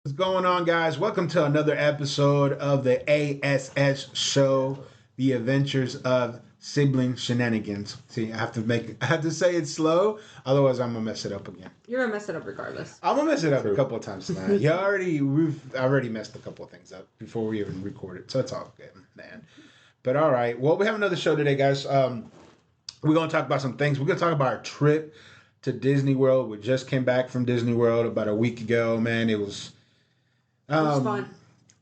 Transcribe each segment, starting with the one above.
What's going on, guys? Welcome to another episode of the A.S.S show, The Adventures of Sibling Shenanigans. See, I have to say it slow, otherwise I'm gonna mess it up again. You're gonna mess it up regardless. I'm gonna mess it up a couple of times tonight. We've already messed a couple of things up before we even recorded, so it's all good, man. But all right, well, we have another show today, guys. We're gonna talk about some things. We're gonna talk about our trip to Disney World. We just came back from Disney World about a week ago. Man, it was Fun.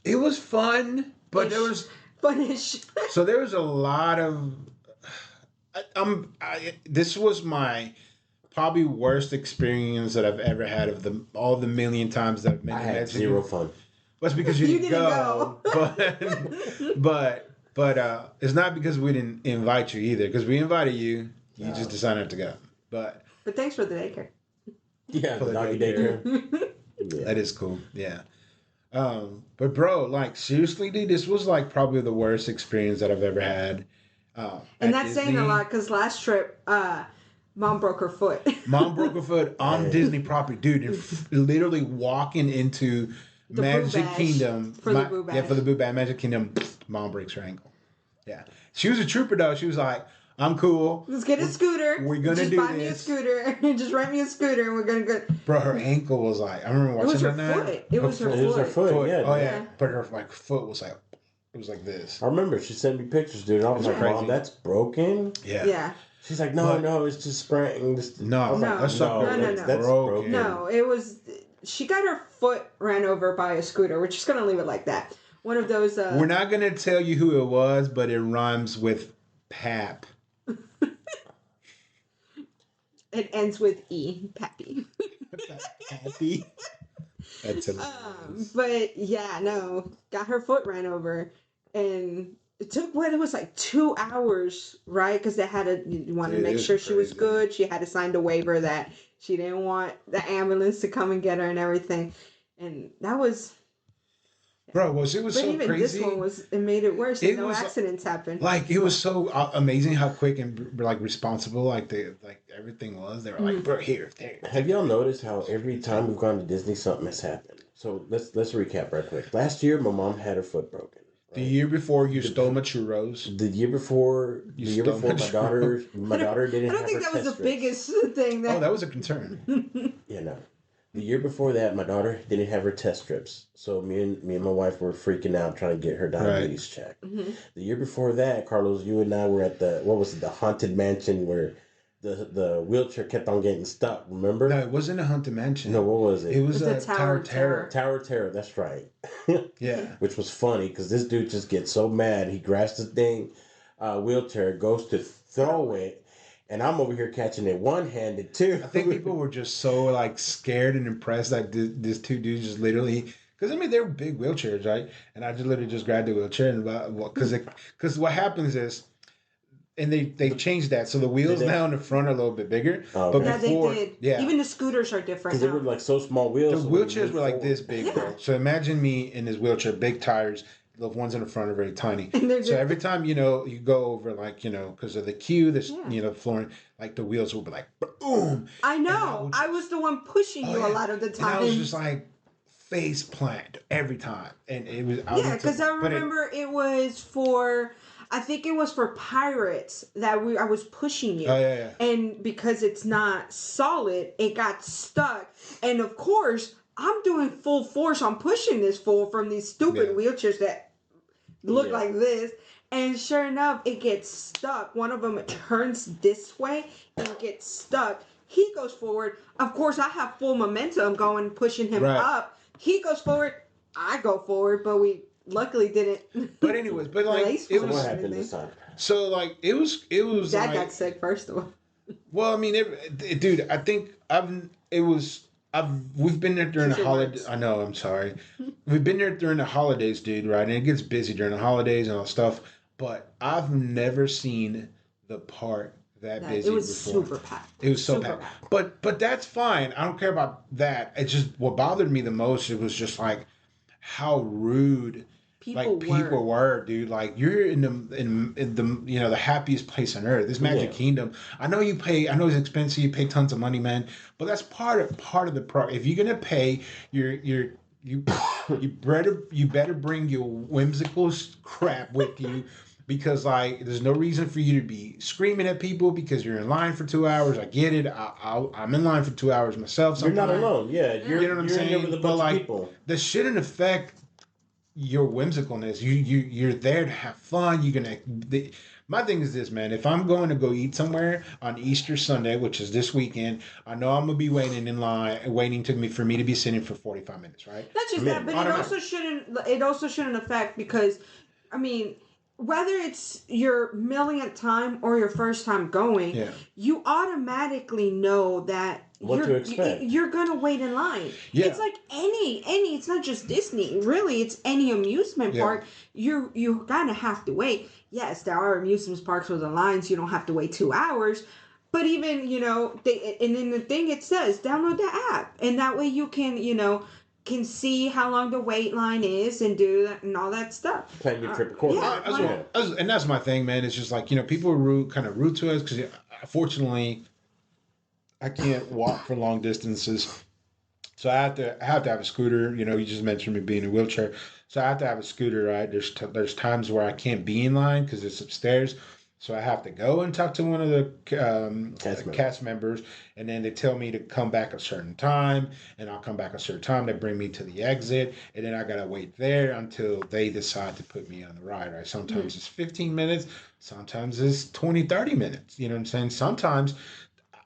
It was fun, but there was Funish. so there was a lot of. This was my probably worst experience that I've ever had of all the million times that I've been. I had zero fun. Well, it's because you didn't go. but it's not because we didn't invite you either. Because we invited you, you just decided not to go. But thanks for the daycare. Yeah, the doggy daycare. Yeah. That is cool. Yeah. But bro, like seriously, dude, this was like probably the worst experience that I've ever had. And that's saying a lot because last trip, Mom broke her foot. Mom broke her foot on Disney property, dude, and literally walking into The Magic Boo Bash. Kingdom. For the Boo Bash. Yeah, for the Boo Bash, Magic Kingdom. Mom breaks her ankle. Yeah, she was a trooper though. She was like, "I'm cool. Let's get a scooter. We're gonna just do buy this. me a scooter. Just rent me a scooter, and we're gonna go." Bro, her ankle was like, I remember watching It was her that. foot. It was her It was her foot. Yeah. Oh Yeah. yeah, but her like foot was like, it was like this. I remember she sent me pictures, dude. And I was like, crazy. "Mom, that's broken." Yeah. Yeah. She's like, "No, it's just sprained." No, No. that's No, that's broken. No, it was. She got her foot ran over by a scooter. We're just gonna leave it like that. One of those. We're not gonna tell you who it was, but it rhymes with pap. It ends with E. Pappy. Pappy. That's hilarious. But yeah, no, got her foot ran over, and it took it was like 2 hours, right? Because they had to you want to It make is sure she was crazy. good. She had to sign the waiver that she didn't want the ambulance to come and get her and everything, and that was. Bro, it was But so even crazy. this one it made it worse. It No was- accidents happened. Like it was so amazing how quick and like responsible like everything was. They were like, bro, here, there. Have y'all noticed how every time we've gone to Disney, something has happened? So let's recap right quick. Last year, my mom had her foot broken. The year before, you stole my churros. The year before, stole my my daughter didn't. I don't have think her that was the test strips. biggest thing that. Oh, that was a concern. Yeah, no. The year before that, my daughter didn't have her test strips, so me and my wife were freaking out trying to get her diabetes checked. Mm-hmm. The year before that, Carlos, you and I were at the haunted mansion where the wheelchair kept on getting stuck. Remember? No, it wasn't a haunted mansion. No, what was it? It was It a was a Tower Tower of Terror. Tower of Terror. That's right. Yeah. Which was funny because this dude just gets so mad. He grabs the thing, wheelchair, goes to throw it. And I'm over here catching it one-handed too. I think people were just so like scared and impressed. Like this two dudes just literally, because I mean they're big wheelchairs, right? And I just literally just grabbed the wheelchair and because what happens is, and they changed that so the wheels Did they? now in the front are a little bit bigger. Oh, okay. But Yeah, before, they did. yeah, Even the scooters are different. Because they now. were like so small wheels. the so when you wheelchairs move were like forward- this big, Yeah. bro. So imagine me in this wheelchair, big tires. The ones in the front are very tiny. And they're So just- every time you go over because of the queue, this Yeah. flooring, like the wheels will be like boom. I And know. I was the one pushing you Oh, a yeah. lot of the And time. I was just like face plant every time, and it was Yeah, because I remember it was for. I think it was for Pirates that I was pushing you. Oh yeah. And because it's not solid, it got stuck. And of course, I'm doing full force. I'm pushing this fool from these stupid Yeah. wheelchairs that look Yeah. like this. And sure enough, it gets stuck. One of them turns this way and gets stuck. He goes forward. Of course, I have full momentum going, pushing him Right. up. He goes forward. I go forward, but we luckily didn't. But anyways, but like Release it from was What it. happened this time? so like it was Dad like, got sick first of all. well, I mean, dude, I think we've been there during Choose the your holidays. words. I know, I'm sorry. We've been there during the holidays, dude, right? And it gets busy during the holidays and all stuff. But I've never seen the park that busy It was before. super packed. It was so Super packed. But that's fine. I don't care about that. It just what bothered me the most. It was just like how rude people were, dude. Like you're in the the happiest place on earth. This Magic Yeah. Kingdom. I know it's expensive. You pay tons of money, man. But that's part of the pro. If you're gonna pay your you you better bring your whimsical crap with you, because like there's no reason for you to be screaming at people because you're in line for 2 hours. I get it. I'm in line for 2 hours myself You're not sometimes. alone. Yeah, You know what I'm you're in there saying? with a But bunch of like people. that shouldn't affect your whimsicalness. You're there to have fun. You're gonna. My thing is this, man. If I'm going to go eat somewhere on Easter Sunday, which is this weekend, I know I'm gonna be waiting in line, waiting to me for me to be sitting for 45 minutes, right? Not just that, but Automatic. it also shouldn't affect because, I mean, whether it's your millionth time or your first time going, Yeah. you automatically know that What to expect. you're gonna wait in line. Yeah. It's like any. It's not just Disney. Really, it's any amusement Yeah. park. You kind of have to wait. Yes, there are amusement parks with the lines. You don't have to wait 2 hours. But even they, and in the thing it says download the app, and that way you can see how long the wait line is and do that and all that stuff. Plan your trip accordingly. Yeah, And that's my thing, man. It's just like people are kind of rude to us because, fortunately, I can't walk for long distances, so I have to have a scooter. You just mentioned me being in a wheelchair, so I have to have a scooter. Right? There's times where I can't be in line because it's upstairs, so I have to go and talk to one of the cast members, and then they tell me to come back a certain time, and I'll come back a certain time. They bring me to the exit, and then I gotta wait there until they decide to put me on the ride. Right? Sometimes it's 15 minutes, sometimes it's 20, 30 minutes. You know what I'm saying? Sometimes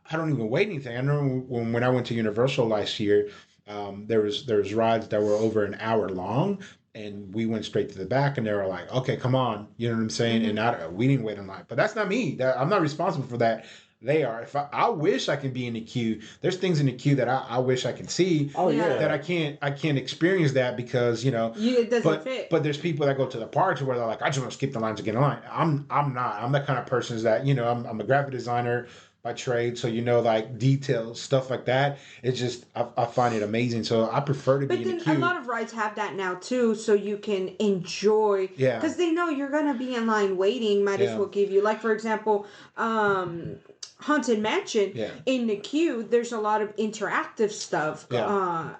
I don't even wait anything. I remember when I went to Universal last year, there was rides that were over an hour long, and we went straight to the back, and they were like, "Okay, come on," you know what I'm saying? Mm-hmm. And we didn't wait in line, but that's not me. I'm not responsible for that. They are. If I wish I can be in the queue. There's things in the queue that I wish I can see. Oh yeah. That I can't experience that because it doesn't fit. But there's people that go to the parks where they're like, I just want to skip the lines and get in line. I'm not. I'm that kind of person that I'm a graphic designer by trade, so like details, stuff like that. It's just I find it amazing. So I prefer to be But in then the queue. a lot of rides have that now too, so you can enjoy. Yeah. Because they know you're gonna be in line waiting. Might as Yeah. well give you, like, for example, Haunted Mansion. Yeah. In the queue, there's a lot of interactive stuff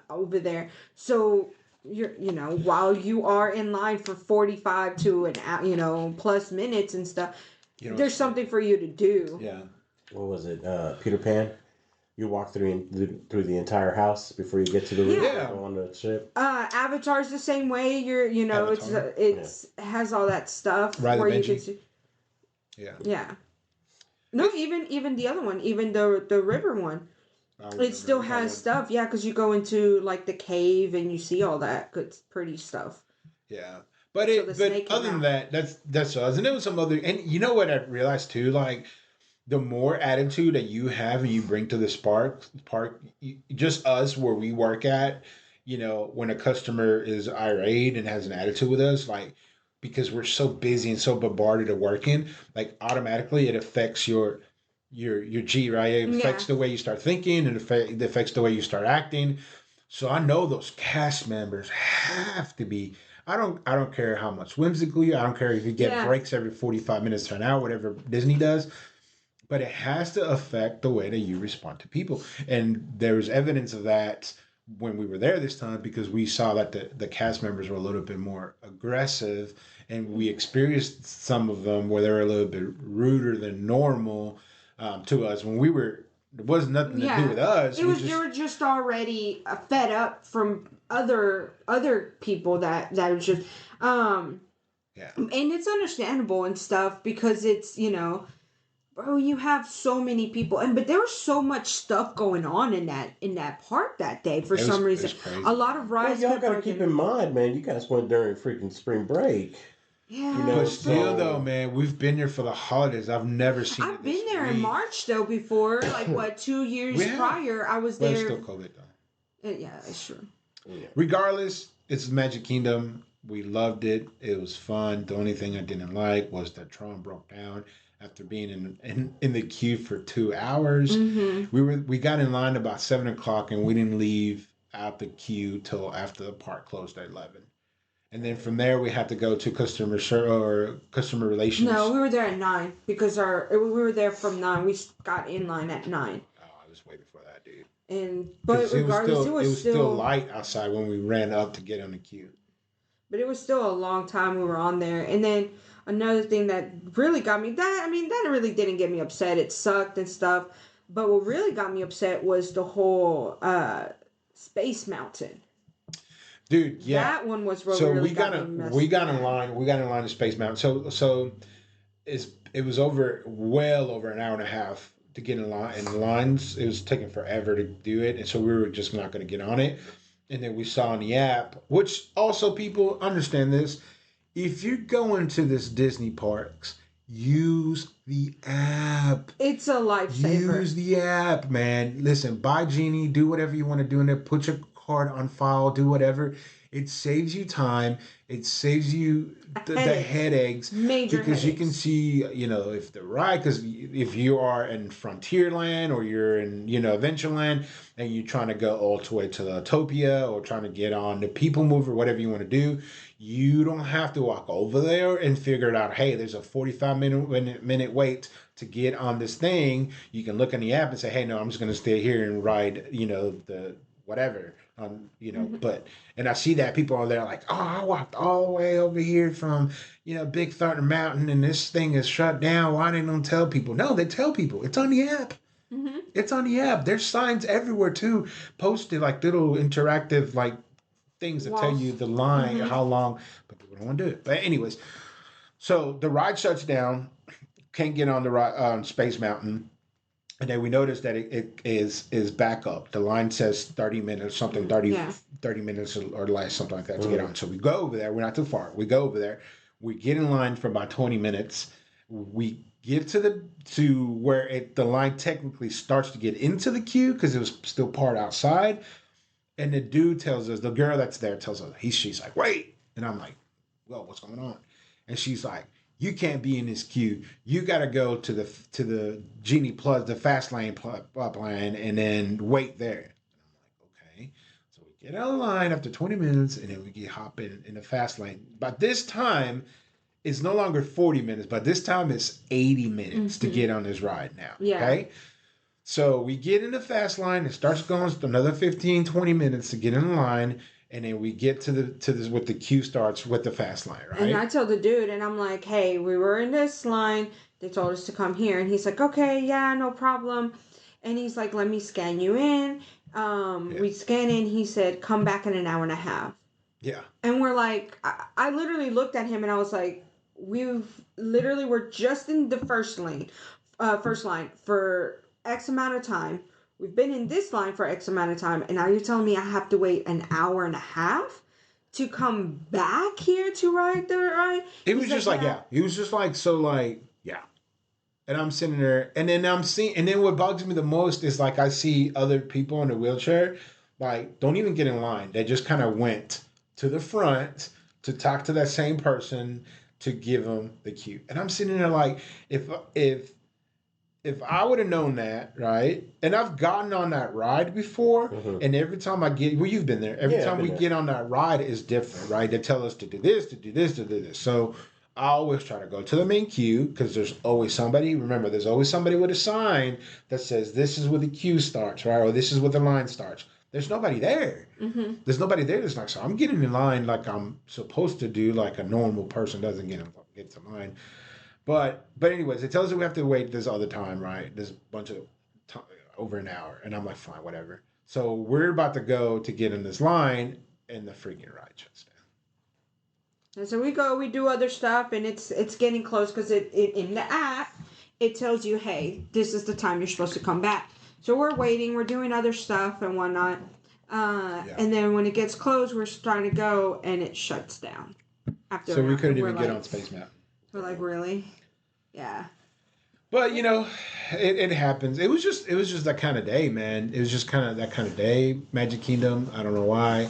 over there. So while you are in line for 45 to an hour, plus minutes and stuff, there's something for you to do. Yeah. What was it? Peter Pan. You walk through the entire house before you get to the room. Yeah. On the ship. Avatar's the same way. Avatar. It has all that stuff Ride the where you Benji. can see. Yeah. Yeah. No, even the other one, even the river one, it still has stuff. Yeah, because you go into like the cave and you see all that good, pretty stuff. Yeah. But So the but snake came other than out. that, that's us. And there was some other, and you know what I realized too, like the more attitude that you have and you bring to this park, just us where we work at, when a customer is irate and has an attitude with us, like because we're so busy and so bombarded at working, like automatically it affects your G, right? It affects the way you start thinking, and it affects the way you start acting. So I know those cast members have to be. I don't care how much whimsical you. I don't care if you get breaks every 45 minutes to an hour, whatever Disney does. But it has to affect the way that you respond to people. And there's evidence of that when we were there this time, because we saw that the cast members were a little bit more aggressive, and we experienced some of them where they were a little bit ruder than normal to us when we were. It wasn't nothing to do with us. They were just already fed up from other people that was just Yeah. and it's understandable and stuff because it's bro, you have so many people, but there was so much stuff going on in that park that day for some reason. A lot of rides. Well, y'all gotta keep in mind, man. You guys went during freaking spring break. Yeah. But still, though, man, we've been there for the holidays. I've never seen. I've been there in March though before, like what 2 years prior. I was there. But it's still COVID though. Yeah, that's true. Yeah. Regardless, it's Magic Kingdom. We loved it. It was fun. The only thing I didn't like was that Tron broke down after being in the queue for 2 hours. Mm-hmm. We got in line about 7 o'clock, and we didn't leave out the queue till after the park closed at 11. And then from there, we had to go to customer relations. No, we were there at 9 because we were there from 9. We got in line at 9. Oh, I was way before that, dude. But 'Cause regardless, it was still light outside when we ran up to get on the queue. But it was still a long time we were on there. And then another thing that really got me, that really didn't get me upset. It sucked and stuff. But what really got me upset was the whole Space Mountain. Dude, yeah. That one was really, so really we got in line. We got in line to Space Mountain. So it was well over an hour and a half to get in line. And the lines, it was taking forever to do it, and so we were just not going to get on it. And then we saw on the app, which also people understand this. If you're going to this Disney parks, use the app. It's a lifesaver. Use the app, man. Listen, buy Genie, do whatever you want to do in there. Put your card on file, do whatever. It saves you time. It saves you the headaches. Major because headaches. You can see, if the ride, because if you are in Frontierland or you're in, Adventureland and you're trying to go all the way to the Autopia or trying to get on the People Mover, whatever you want to do, you don't have to walk over there and figure it out. Hey, there's a 45-minute wait to get on this thing. You can look in the app and say, hey, no, I'm just going to stay here and ride, the whatever. But, and I see that people are there like, oh, I walked all the way over here from, Big Thunder Mountain and this thing is shut down. Why they don't tell people? No, they tell people. It's on the app. Mm-hmm. It's on the app. There's signs everywhere too, posted like little interactive like things that tell you the line, how long, but people don't want to do it. But anyways, so the ride shuts down, can't get on the ride, Space Mountain. And then we noticed that it is back up. The line says 30 minutes, something, 30 minutes or less, something like that to get on. So we go over there. We're not too far. We go over there. We get in line for about 20 minutes. We get to where the line technically starts to get into the queue because it was still part outside. And the dude tells us, the girl that's there tells us, she's like, wait. And I'm like, well, what's going on? And she's like, you can't be in this queue. You got to go to the Genie Plus, the fast lane plan, and then wait there. And I'm like, okay. So we get out of line after 20 minutes, and then we get hop in the fast lane. But this time, it's no longer 40 minutes, but this time it's 80 minutes to get on this ride now. Yeah. Okay? So we get in the fast line. It starts going another 15, 20 minutes to get in line. And then we get to this with the queue starts with the fast line, right? And I told the dude, and I'm like, hey, we were in this line. They told us to come here. And he's like, okay, yeah, no problem. And he's like, let me scan you in. We scan in. He said, come back in an hour and a half. Yeah. And we're like, I literally looked at him and I was like, we're just in the first line for X amount of time. We've been in this line for X amount of time, and now you're telling me I have to wait an hour and a half to come back here to ride the ride? He was just like, yeah. He was just like, so like, yeah. And I'm sitting there, and then and then what bugs me the most is like I see other people in a wheelchair, like, don't even get in line. They just kind of went to the front to talk to that same person to give them the cue. And I'm sitting there like, if I would have known that, right, and I've gotten on that ride before, and every time I get, well, you've been there. Every time we get on that ride is different, right? They tell us to do this, to do this, to do this. So I always try to go to the main queue because there's always somebody. Remember, there's always somebody with a sign that says this is where the queue starts, right, or this is where the line starts. There's nobody there. There's nobody there. That's like, so I'm getting in line like I'm supposed to do, like a normal person doesn't get to line. But anyways, it tells us we have to wait this other time, right? There's a bunch of time, over an hour. And I'm like, fine, whatever. So we're about to go to get in this line, and the freaking ride shuts down. And so we do other stuff, and it's getting close because it in the app, it tells you, hey, this is the time you're supposed to come back. So we're waiting, we're doing other stuff and whatnot. And then when it gets close, we're starting to go, and it shuts down. So we couldn't even get on Space Mountain. We're like, really? Yeah. But it happens. It was just that kind of day, man. It was just kind of that kind of day. Magic Kingdom. I don't know why.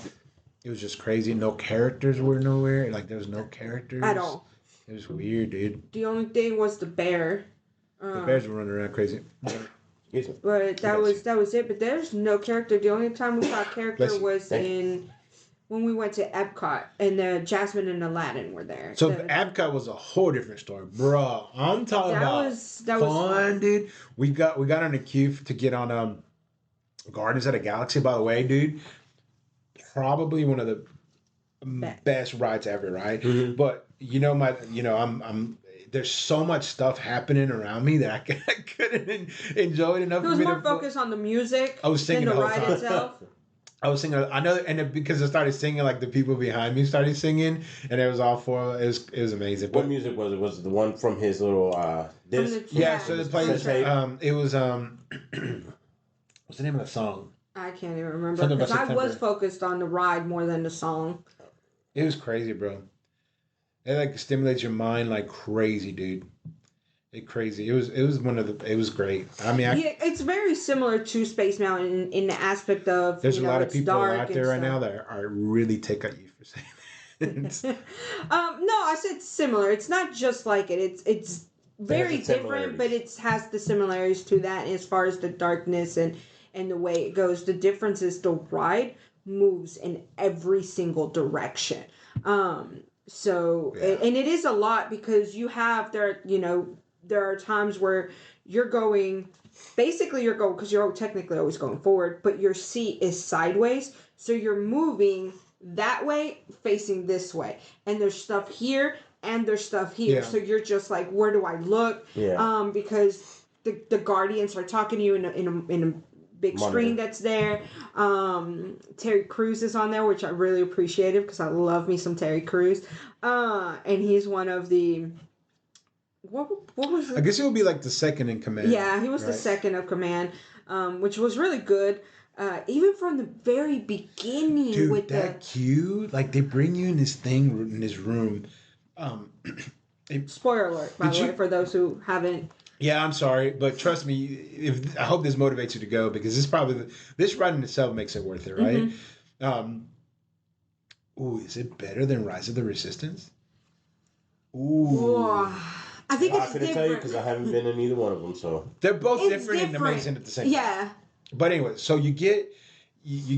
It was just crazy. No characters were nowhere. Like there was no characters at all. It was weird, dude. The only thing was the bear. The bears were running around crazy. But that was it. But there's no character. The only time we saw a character was when we went to Epcot, and Jasmine and Aladdin were there. So Epcot was a whole different story, bro. I'm talking about fun, dude. We got on the queue to get on Guardians of the Galaxy, by the way, dude, probably one of the best rides ever, right? Mm-hmm. But I'm there's so much stuff happening around me that I couldn't enjoy it enough. It was more focused on the music I was singing than the the whole ride time. itself. I was singing. I know, and because I started singing, like the people behind me started singing, and it was all for. It was amazing. What music was it? Was it the one from his little disc? Yeah, so it plays. Soundtrack? It was what's the name of the song? I can't even remember Something about because I was September. focused on the ride more than the song. It was crazy, bro. It like stimulates your mind like crazy, dude. Crazy. It was one of the. It was great. I mean, Yeah, it's very similar to Space Mountain in the aspect of there's a lot of it's people dark out and there right stuff. now that are really take at you for saying that. No, I said similar. It's not just like it. It's very There's the different, but it has the similarities to that as far as the darkness and the way it goes. The difference is the ride moves in every single direction. So and it is a lot because you have there are times where you're going because you're technically always going forward, but your seat is sideways, so you're moving that way facing this way, and there's stuff here and there's stuff here, so you're just like, where do I look? Because the guardians are talking to you in a big screen that's there. Terry Crews is on there, which I really appreciated because I love me some Terry Crews, and he's one of the what was it? I guess it would be like the second in command. Yeah, he was the second of command, which was really good. Even from the very beginning, dude, with that queue, like they bring you in this thing in this room. Spoiler alert, by the way, for those who haven't. Yeah, I'm sorry, but trust me. I hope this motivates you to go because this ride in itself makes it worth it, right? Mm-hmm. Is it better than Rise of the Resistance? Ooh. I think it's couldn't tell you because I haven't been in either one of them. So they're both different and amazing at the same time. Yeah. But anyway, so you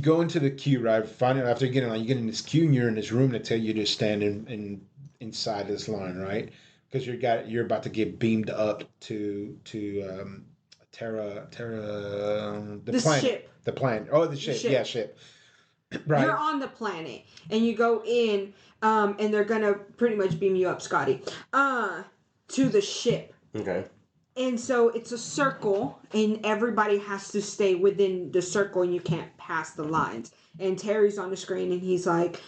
go into the queue, right? Finally, after you get in this queue and you're in this room that tell you to stand inside this line, right? Because you're about to get beamed up to Terra the planet. Ship. The planet. Oh, the ship. Yeah, ship. Right. You're on the planet and you go in, and they're gonna pretty much beam you up, Scotty, to the ship. Okay. And so it's a circle, and everybody has to stay within the circle, and you can't pass the lines. And Terry's on the screen, and he's like,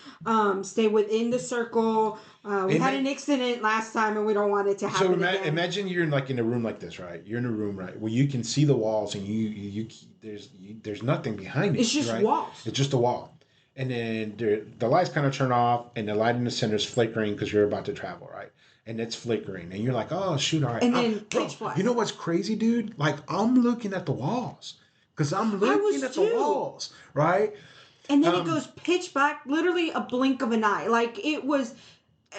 stay within the circle. We had an accident last time, and we don't want it to happen again. Imagine you're in a room like this, right? You're in a room, right, where you can see the walls, and there's nothing behind it. It's just right? walls. It's just a wall. And then the lights kind of turn off, and the light in the center is flickering because you're about to travel, right? And it's flickering, and you're like, "Oh shoot! All right." And then pitch black. You know what's crazy, dude? Like I'm looking at the walls because I'm looking at the walls, right? And then it goes pitch black, literally a blink of an eye. Like it was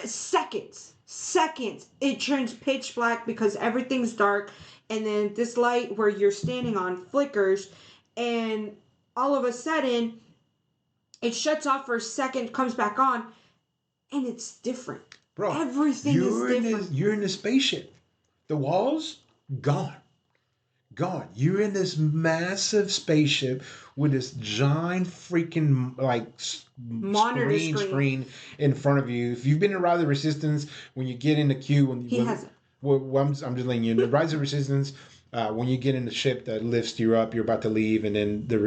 seconds. It turns pitch black because everything's dark, and then this light where you're standing on flickers, and all of a sudden, it shuts off for a second, comes back on, and it's different. Bro, everything is different. You're in the spaceship. The walls, gone. You're in this massive spaceship with this giant freaking monitor screen in front of you. If you've been to Rise of the Resistance, when you get in the queue, I'm just letting you in. The Rise of Resistance, when you get in the ship that lifts you up, you're about to leave, and then the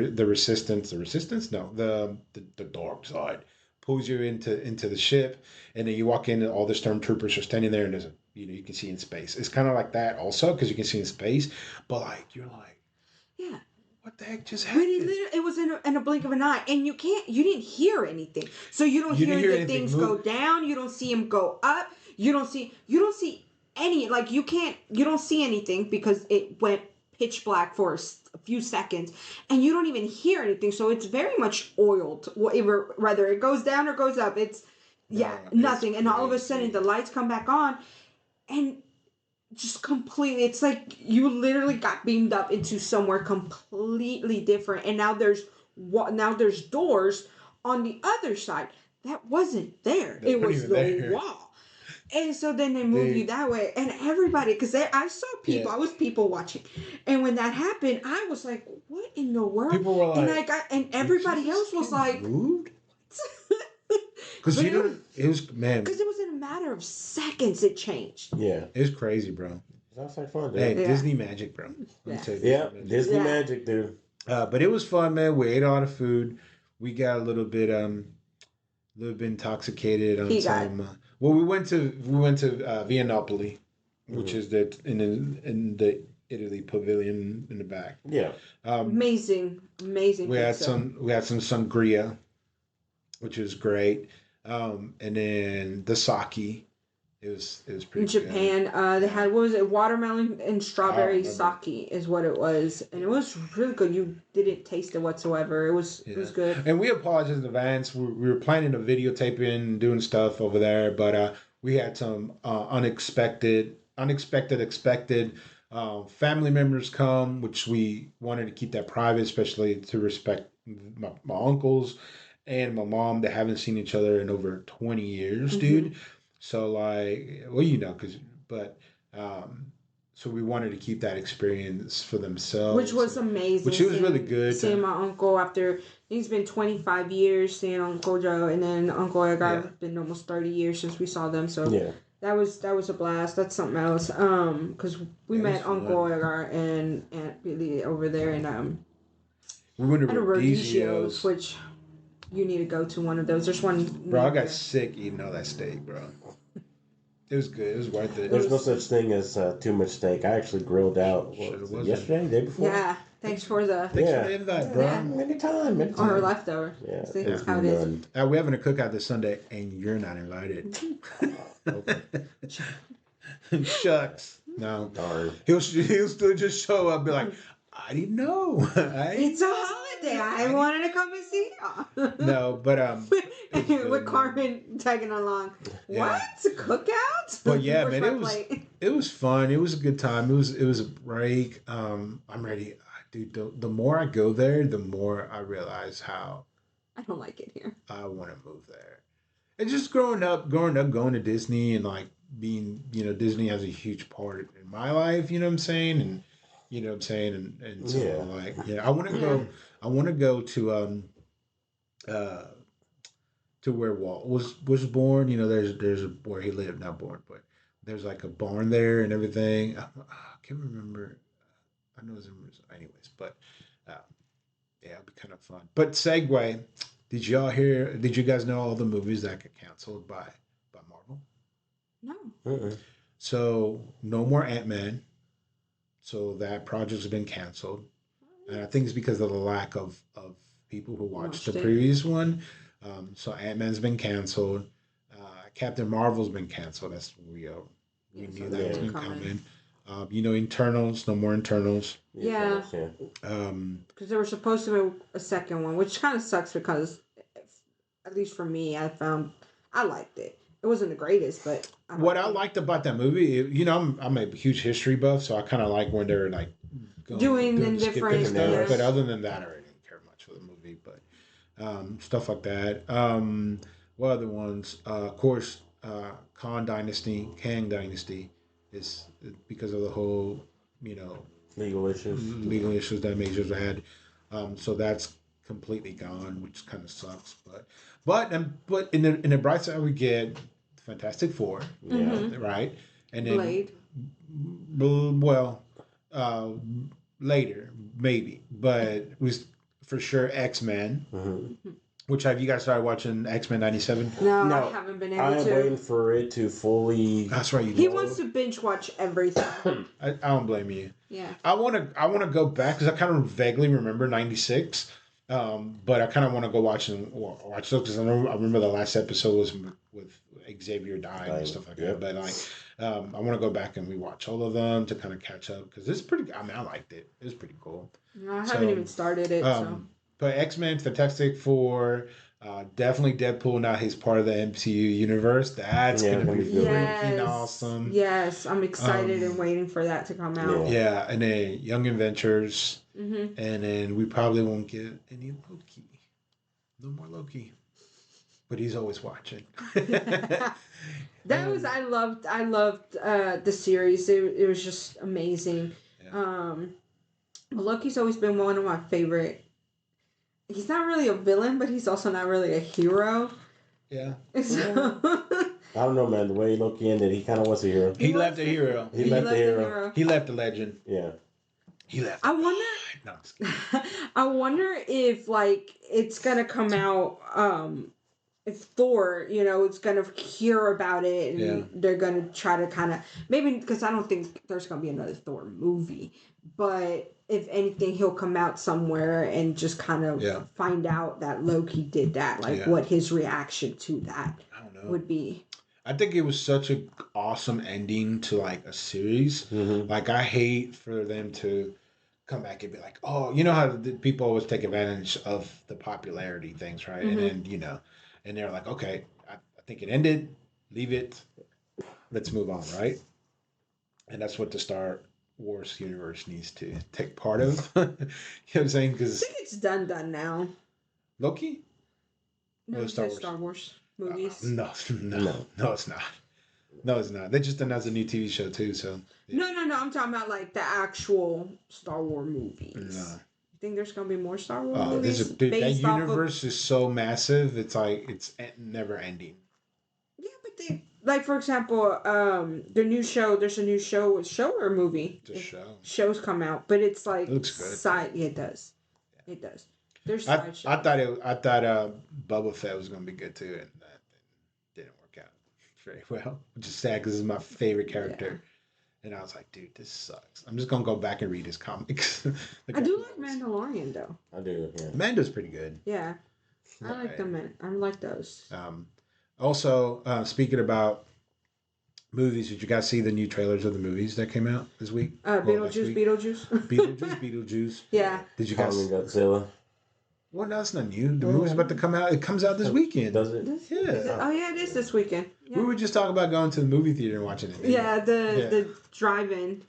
dark side pulls you into the ship, and then you walk in and all the stormtroopers are standing there, and there's you can see in space. It's kind of like that also because you can see in space, but you're like, yeah, what the heck just happened? It was in a blink of an eye, and you didn't hear anything, so you don't hear the things go down. You don't see them go up. You don't see any you don't see anything because it went pitch black for a few seconds, and you don't even hear anything. So it's very much oiled. Whether it goes down or goes up, it's nothing. And all of a sudden, the lights come back on, and just completely, it's like you literally got beamed up into somewhere completely different. And now there's doors on the other side that wasn't there. It was the wall. And so then they move you that way, and everybody, because I saw people, I was people watching, and when that happened, I was like, "What in the world?" People were like, and everybody else was like, moved. Because it was man. Because it was in a matter of seconds it changed. Yeah, it was crazy, bro. Sounds like fun, dude. Hey, Yeah. Disney magic, bro. Yeah, Disney magic, dude. But it was fun, man. We ate a lot of food. We got a little bit intoxicated on some. Well, we went to Viennopoli, which is in the Italy pavilion in the back. Yeah, amazing. We had some sangria, which was great, and then the sake. It was pretty. In Japan, they had, what was it, watermelon and strawberry sake is what it was, and it was really good. You didn't taste it whatsoever. It was good. And we apologize in advance. We were planning to videotaping and doing stuff over there, but we had some expected family members come, which we wanted to keep that private, especially to respect my uncles and my mom that haven't seen each other in over 20 years, dude. So so we wanted to keep that experience for themselves, which was amazing. Which it was really good. Seeing my uncle after, it's been 25 years seeing Uncle Joe, and then Uncle Edgar, been almost 30 years since we saw them. So that was a blast. That's something else. Because we met Uncle Edgar and Aunt Billy over there, and we went to Rodizio's, which you need to go to one of those. There's one. Bro, I got sick eating all that steak, bro. It was good. It was worth it. There's no such thing as too much steak. I actually grilled out yesterday, day before. Yeah, thanks for the invite, bro. Anytime. Or leftover. Yeah, that's how it is. We're having a cookout this Sunday, and you're not invited. Shucks. No. Darn. He'll still just show up, and be like, I didn't know. It's a holiday. I wanted to come and see y'all. No, but with Carmen tagging along. What? Cookout? But yeah, man, it was fun. It was a good time. It was a break. I'm ready, dude. The more I go there, the more I realize how I don't like it here. I want to move there. And just growing up, going to Disney and like being, Disney has a huge part in my life. You know what I'm saying? And you know what I'm saying? And so I want to go to where Walt was born. There's where he lived, not born, but there's like a barn there and everything. I can't remember. I know it's anyways, but it'd be kind of fun. But segue, did you guys know all the movies that got canceled by Marvel? No. So no more Ant-Man. So that project's been canceled. And I think it's because of the lack of people who watched the previous one. So Ant-Man's been canceled. Captain Marvel's been canceled. That's we knew that was going to come in. Internals, no more Internals. Yeah. Because there was supposed to be a second one, which kind of sucks because, at least for me, I liked it. It wasn't the greatest, but I liked about that movie, I'm a huge history buff, so I kind of like when they're like doing different stuff. But other than that, I really didn't care much for the movie. But stuff like that. What other ones? Of course, Kang Dynasty is because of the whole, legal issues that majors had. So that's completely gone, which kind of sucks. But in the bright side, we get Fantastic Four, right? And then Blade. Well, later maybe, but was for sure X-Men. Which have you guys started watching X-Men 97? No, I haven't been able to. I'm waiting for it to fully. That's right. He wants to binge watch everything. I don't blame you. Yeah. I want to go back because I kind of vaguely remember 96. But I kind of want to go watch those because I remember the last episode was with Xavier dying and stuff like that. But like, I want to go back and rewatch all of them to kind of catch up because it's pretty. I mean, I liked it. It was pretty cool. No, I haven't even started it. But X-Men, Fantastic Four, definitely Deadpool. Now he's part of the MCU universe. That's gonna be freaking awesome. Yes, I'm excited and waiting for that to come out. Yeah, and then Young Adventures. And then we probably won't get any Loki. No more Loki. but he's always watching. That was I loved the series. It was just amazing. Yeah. Loki's always been one of my favorite. He's not really a villain, but he's also not really a hero. Yeah. So, I don't know, man. The way Loki ended, he kind of was a hero. He left a hero. He left the hero. He left a legend. Yeah. He left. I wonder. No, I'm just kidding. I wonder if like it's gonna come out. If Thor, it's gonna hear about it, and they're gonna try to kind of maybe because I don't think there's gonna be another Thor movie, but if anything, he'll come out somewhere and just kind of find out that Loki did that, like what his reaction to that I don't know. would be. I think it was such an awesome ending to like a series. Mm-hmm. Like I hate for them to come back and be like, oh, you know how the people always take advantage of the popularity things, right? Mm-hmm. And then and they're like, okay, I think it ended. Leave it. Let's move on, right? And that's what the Star Wars universe needs to take part of. You know what I'm saying? I Because think it's done now. Loki? No, Or you Star said Wars? Star Wars movies. No, it's not. No, it's not. They just announced a new TV show too, so. No. I'm talking about like the actual Star Wars movies. No. You think there's gonna be more Star Wars Oh, movies? dude, that based off universe is so massive. It's like it's never ending. Yeah, but they like for example, the new show. There's a new show or movie. It's a show. Shows come out, but it's like It looks good. side. Yeah, it does. It does. There's I side shows. I thought Boba Fett was gonna be good too, and that didn't work out very well. Which is sad because this is my favorite character. And I was like, dude, this sucks. I'm just gonna go back and read his comics. I do like Mandalorian though. I do. Yeah. Mando's pretty good. Yeah, I like them. I like those. Also, speaking about movies, did you guys see the new trailers of the movies that came out this week? Beetlejuice. Yeah. Did you guys? Kong and Godzilla. Well, no, it's not new. The movie's about to come out. It comes out this weekend. Does it? Yeah. Oh yeah, it is this weekend. Yeah. We were just talking about going to the movie theater and watching it. Yeah, the drive-in.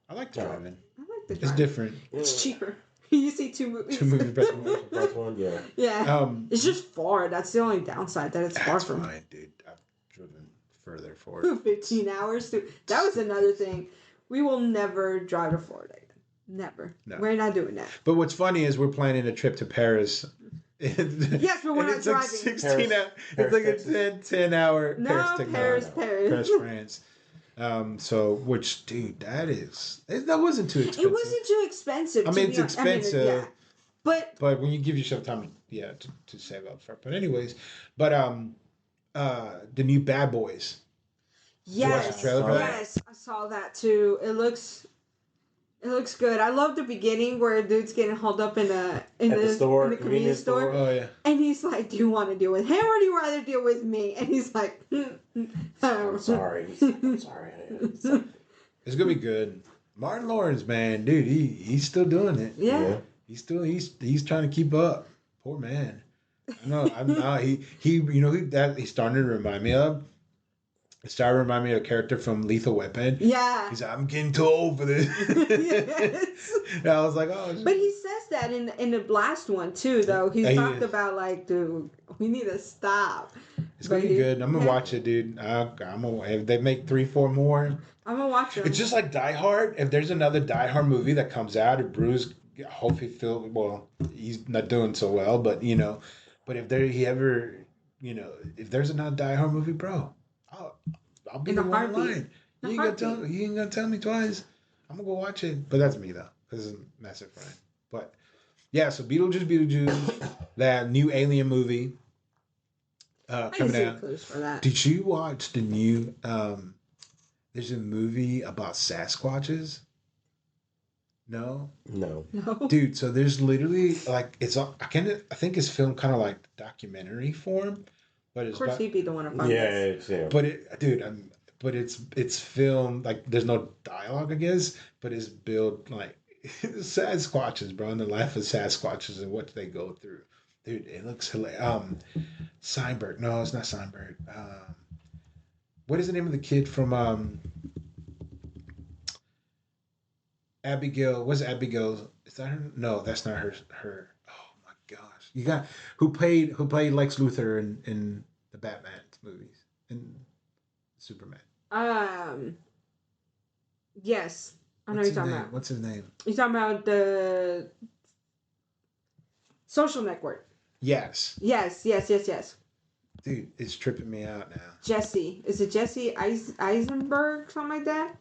I like driving. I like the drive-in. It's different. It's cheaper. You see two movies. Two movies back to back. First one, yeah. Yeah. It's just far. That's the only downside that it's far That's from. fine, dude. I've driven further for it. 15 hours too. That was another thing. We will never drive to Florida again. Never. No. We're not doing that. But what's funny is we're planning a trip to Paris. Yes, but we're not it's driving. Like 16 hours. It's like a 10 hour Paris, France. So, which, dude, that wasn't too expensive. It wasn't too expensive. I mean, it's expensive. Yeah. But when you give yourself time, to save up for it. But anyways, the new Bad Boys. Yes, yes, I saw that too. It looks good. I love the beginning where a dude's getting hauled up in the convenience store. Oh yeah. And he's like, "Do you want to deal with him or do you rather deal with me?" And he's like, "I'm sorry. I'm sorry." It's gonna be good. Martin Lawrence, man, dude, he's still doing it. Yeah. He's trying to keep up. Poor man. I know. He's starting to remind me of. It started to remind me of a character from Lethal Weapon. Yeah. He's like, I'm getting too old for this. Yes. And I was like, oh. But he says that in the last one too, though. He's talked about like, dude, we need to stop. It's gonna be good. I'm gonna watch it, dude. If they make 3-4 more, I'm gonna watch it. It's just like Die Hard. If there's another Die Hard movie that comes out, if Bruce hopefully he's not doing so well, but but if if there's another Die Hard movie, bro. I'll be the one in line. You ain't gonna tell me twice. I'm gonna go watch it. But that's me though, because I'm a massive fan. But yeah, so Beetlejuice, that new Alien movie coming out. For that. Did you watch the new? There's a movie about Sasquatches. No. Dude, so there's literally like I think it's filmed kind of like documentary form. But of course, he'd be the one to find this. Yeah. But it's filmed like there's no dialogue, I guess, but it's built like Sasquatches, bro, and the life of Sasquatches and what they go through. Dude, it looks hilarious. Steinberg. No, it's not Steinberg. What is the name of the kid from Abigail? What's Abigail? Is that her? No, that's not her. Oh my gosh. You got who played Lex Luthor in the Batman movies and Superman. Yes, I know What's you're his talking name? about. What's his name? You're talking about the Social Network. Yes. Yes. Dude, it's tripping me out now. Jesse. Is it Jesse Eisenberg? Something like that?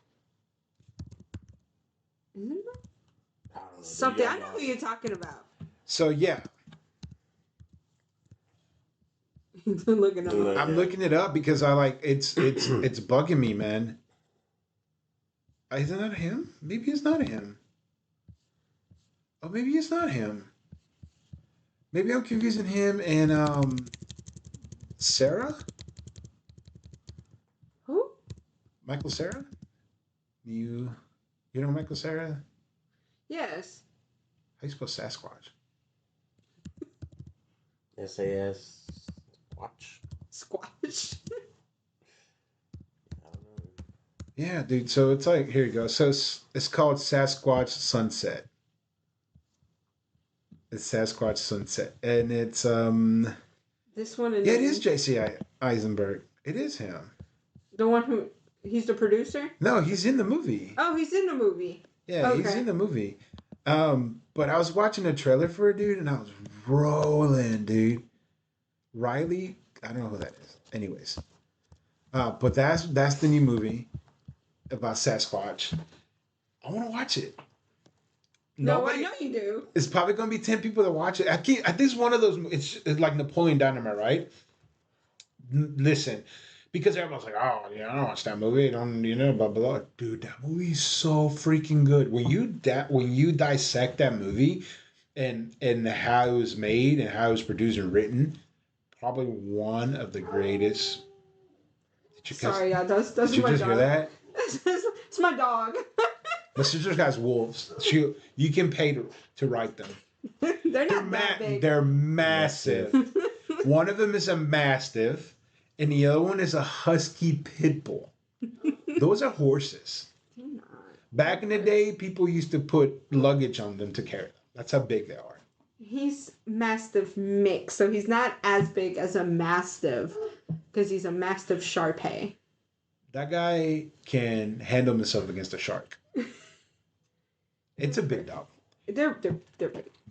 Isn't it? I don't know. Something. I know who you're talking about. So yeah, Looking up. I'm looking it up because I like it's bugging me, man. Isn't that him? Maybe it's not him. Oh, maybe it's not him. Maybe I'm confusing him and Sarah. Who? Michael Sarah. You know Michael Sarah? Yes. How you spell Sasquatch? A.S. Watch. Squash. I don't know. Yeah, dude. So it's like here you go. So it's called Sasquatch Sunset. It's Sasquatch Sunset, and it's This one. And yeah, it is J.C. Eisenberg. It is him. the one who. He's the producer? No, he's in the movie. Oh, he's in the movie. Yeah, Okay. he's in the movie. But I was watching a trailer for it, dude, and I was rolling, dude. Riley, I don't know who that is. Anyways, but that's the new movie about Sasquatch. I want to watch it. No, I know you do. It's probably gonna be 10 people that watch it. I think it's one of those. It's like Napoleon Dynamite, right? Listen, because everyone's like, oh, yeah, I don't watch that movie. I don't, blah blah. Dude, that movie's so freaking good. When you dissect that movie, and how it was made and how it was produced and written, probably one of the greatest. Sorry, yeah, that's did you my just dog. hear that? It's my dog. My sister's got wolves. You can pay to write them. They're not that big. They're massive. One of them is a mastiff, and the other one is a husky pit bull. Those are horses. They're not. Back in the day, people used to put luggage on them to carry them. That's how big they are. He's Mastiff mix, so he's not as big as a Mastiff because he's a Mastiff Shar-Pei. That guy can handle himself against a shark. It's a big dog. They're big.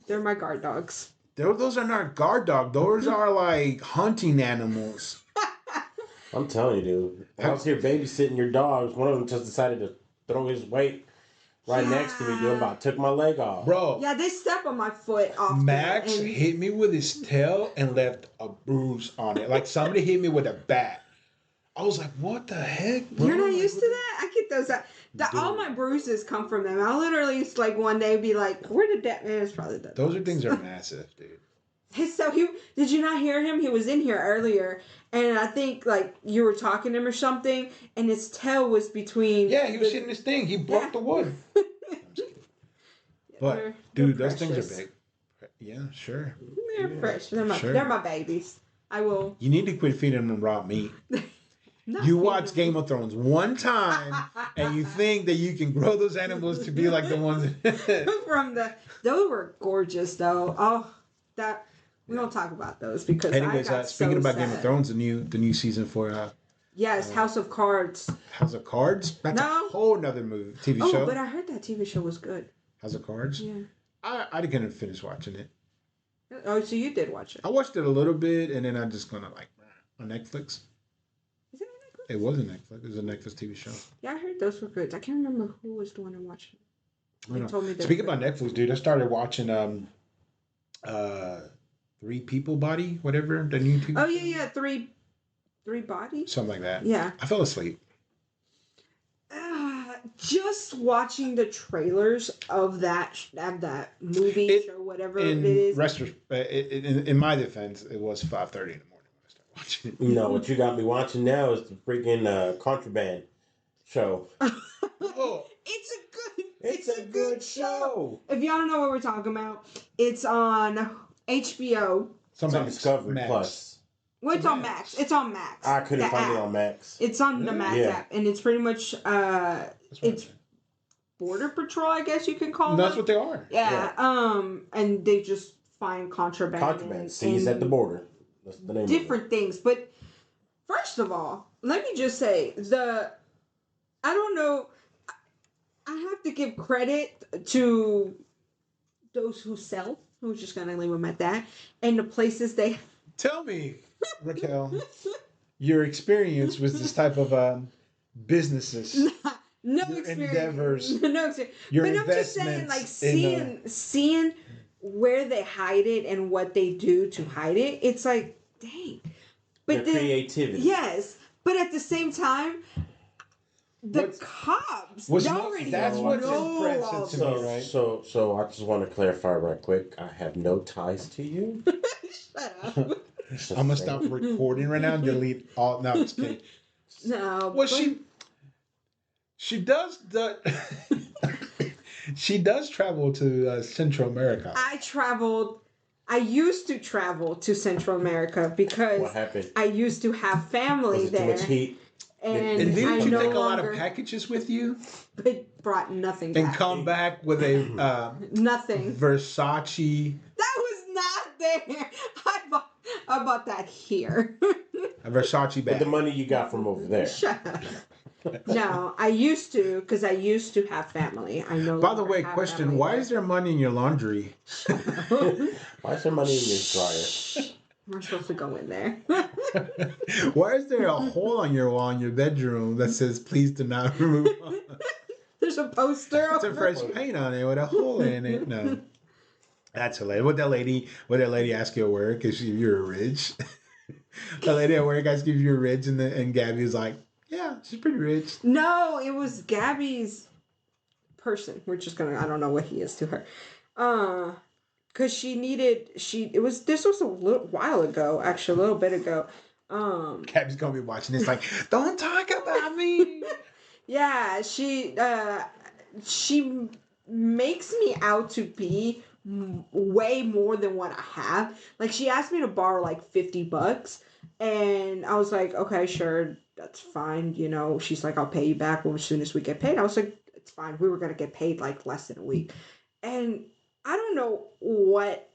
They're my guard dogs. Those are not guard dogs. Those are like hunting animals. I'm telling you, dude. I was here babysitting your dogs. One of them just decided to throw his weight right next to me, dude. About took my leg off. Bro. Yeah, they step on my foot often. Max hit me with his tail and left a bruise on it. Like somebody hit me with a bat. I was like, what the heck, bro? You're not used to that? I get those out. All my bruises come from them. I'll literally, like, one day be like, where did that... Man, it's probably that. Those things are massive, dude. So did you not hear him? He was in here earlier, and I think, like, you were talking to him or something, and his tail was between... Yeah, he was hitting his thing. He broke the wood. I'm just kidding. But, dude, those things are big. Yeah, sure. They're fresh. They're my babies. I will... You need to quit feeding them raw meat. You watch Game of Thrones one time, and you think that you can grow those animals to be like the ones those were gorgeous though. Oh, that we don't talk about those because anyways, I got speaking so about sad. Game of Thrones, the new season for yes, House of Cards. House of Cards. That's a whole nother TV show. Oh, but I heard that TV show was good. House of Cards. Yeah. I didn't finish watching it. Oh, so you did watch it? I watched it a little bit, and then I just gonna on Netflix. Is it on Netflix? It was a Netflix. It was a Netflix TV show. Yeah, I heard those were good. I can't remember who was the one I watched. They told me. Speaking about Netflix, dude, I started watching Three People Body, whatever the new TV. Oh yeah, three bodies. Something like that. Yeah. I fell asleep. Just watching the trailers of that movie or whatever it is. In my defense, it was 5:30 in the morning when I started watching it. You know what you got me watching now is the freaking Contraband show. Oh, It's a good show. If y'all don't know what we're talking about, it's on HBO. It's on Discovery Max. Plus. Well, it's on Max. It's on Max. I couldn't find it on Max. It's on the Max app, and it's pretty much it's Border Patrol, I guess you can call it. That's what they are. Yeah. And they just find contraband. Contraband seized at the border. That's the name different of it. things. But first of all, let me just say I don't know. I have to give credit to those who sell. We're just gonna leave them at that, and the places they. Tell me, Raquel, your experience with this type of businesses, No your experience. endeavors, No experience. your But I'm just saying, like seeing where they hide it and what they do to hide it. It's like, dang. But Their creativity. Yes, but at the same time, cops they already that's what's know impressive all to this. me, right? So I just want to clarify right quick. I have no ties to you. Shut up. I'm gonna stop recording right now and delete all. No, I'm just kidding. No. Well, she does she does travel to Central America. I used to travel to Central America because What happened? I used to have family Was it there. too much heat? And didn't I you no take a lot longer, of packages with you It brought nothing and back. come back with a Nothing. Versace? That was not there. I bought that here. A Versace With bag. the money you got from over there. Shut up. No, I used to because I used to have family. I know. By the way, question: why is there money in your laundry? Why is there money in your dryer? We're supposed to go in there. Why is there a hole on your wall in your bedroom that says "Please do not remove"? There's a poster. It's a fresh paint on it with a hole in it. No, that's hilarious. Would that lady ask you at work if you're rich? The lady at work asked you if you're rich, and Gabby was like, "Yeah, she's pretty rich." No, it was Gabby's person. We're just gonna. I don't know what he is to her. Cause this was a little while ago, actually a little bit ago. Gabby's gonna be watching this like, don't talk about me. Yeah, she makes me out to be way more than what I have. Like she asked me to borrow like $50, and I was like, okay, sure, that's fine. You know, she's like, I'll pay you back as soon as we get paid. I was like, it's fine. We were gonna get paid like less than a week, and I don't know what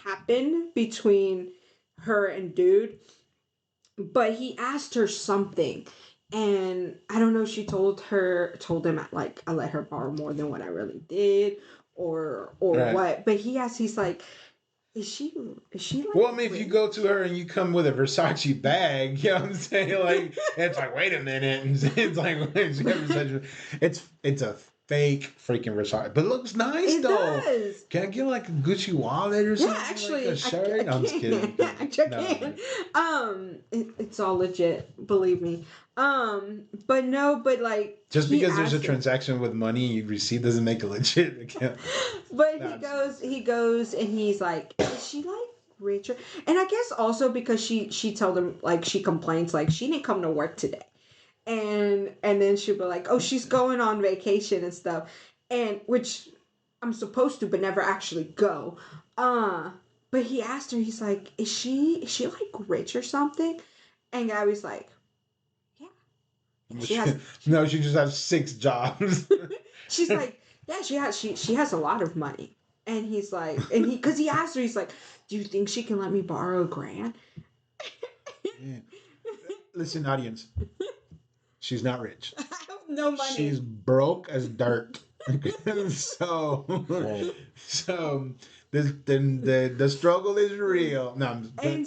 happened between her and dude, but he asked her something, and I don't know, she told him like I let her borrow more than what I really did, or right. what, but he's like, is she like, well, I mean, if you go to her and you come with a Versace bag, you know what I'm saying? Like, and it's like, wait a minute, and it's like, it's a fake freaking Versace, but it looks nice it though. does. Can I get like a Gucci wallet or something? Yeah, actually, like a shirt? I'm just kidding. I can. It's all legit, believe me. But no, but like just because there's a transaction with money you receive doesn't make it legit account. But he goes, and he's like, is she like richer? And I guess also because she told him, like, she complains like she didn't come to work today, and then she'll be like, oh, she's going on vacation and stuff, and which I'm supposed to, but never actually go. But he asked her, he's like, is she like rich or something? And Gabby's like, yeah. She has. No, she just has 6 jobs. She's like, yeah, she has a lot of money. And he's like, because he asked her, he's like, do you think she can let me borrow $1,000? Yeah. Listen, audience. She's not rich. I have no money. She's broke as dirt. so the struggle is real. No, and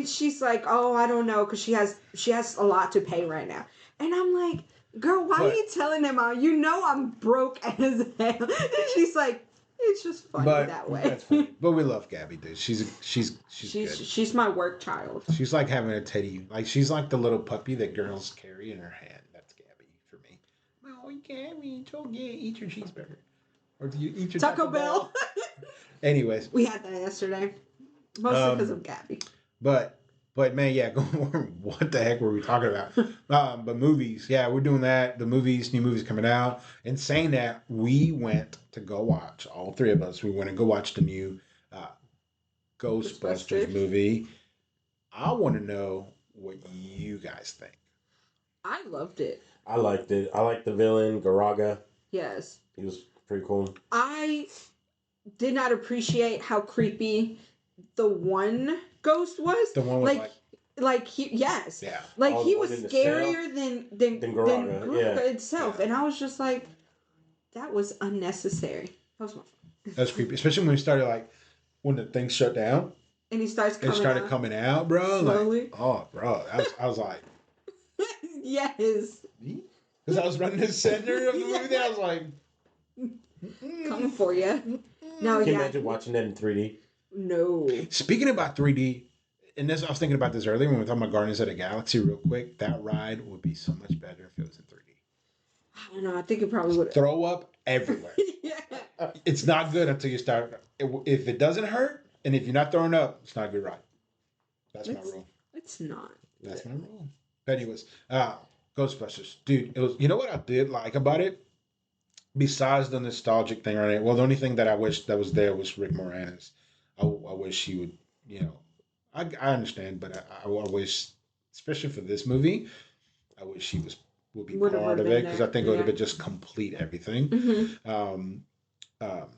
she's like, oh, I don't know, because she has a lot to pay right now. And I'm like, girl, why are you telling them out? You know I'm broke as hell. And she's like, it's just funny that way. That's funny. But we love Gabby, dude. She's good. She's my work child. She's like having a teddy. Like she's like the little puppy that girls carry in her hand. That's Gabby for me. Oh, Gabby, eat your cheeseburger, or do you eat your Taco Bell? Anyways, we had that yesterday, mostly because of Gabby. But man, yeah, what the heck were we talking about? But movies, yeah, we're doing that. The new movies coming out. And saying that, we went to go watch, all 3 of us, we went to go watch the new Ghostbusters movie. I want to know what you guys think. I loved it. I liked it. I liked the villain, Garaga. Yes. He was pretty cool. did not appreciate how creepy the one ghost was. The one with yes, yeah. like Oh, he the was one in the scarier than Garaga, Garaga yeah. itself, Yeah. and I was just like, that was unnecessary. That was my fault. That's creepy, especially when we started like when the thing shut down. And he starts It coming started out coming out, bro. slowly. Like, oh, bro, I was like, Yes, because I was running the center of the movie. Yeah. I was like, coming for you. No, Can you yeah, imagine watching that in 3D? no. Speaking about 3D, and this I was thinking about this earlier when we were talking about Guardians of the Galaxy. Real quick, that ride would be so much better if it was in 3D. I don't know. I think it probably would. Throw up everywhere. Yeah. It's not good until you start. If it doesn't hurt, and if you're not throwing up, it's not a good ride. That's my rule. It's not. That's my rule. But anyways, Ghostbusters, dude. It was. You know what I did like about it? Besides the nostalgic thing, right? Well, the only thing that I wish that was there was Rick Moranis. I wish he would. You know, I understand, but I wish, especially for this movie, I wish he would be Would have part of been it because I there, think it would have yeah. been just complete everything. Mm-hmm. Um, um,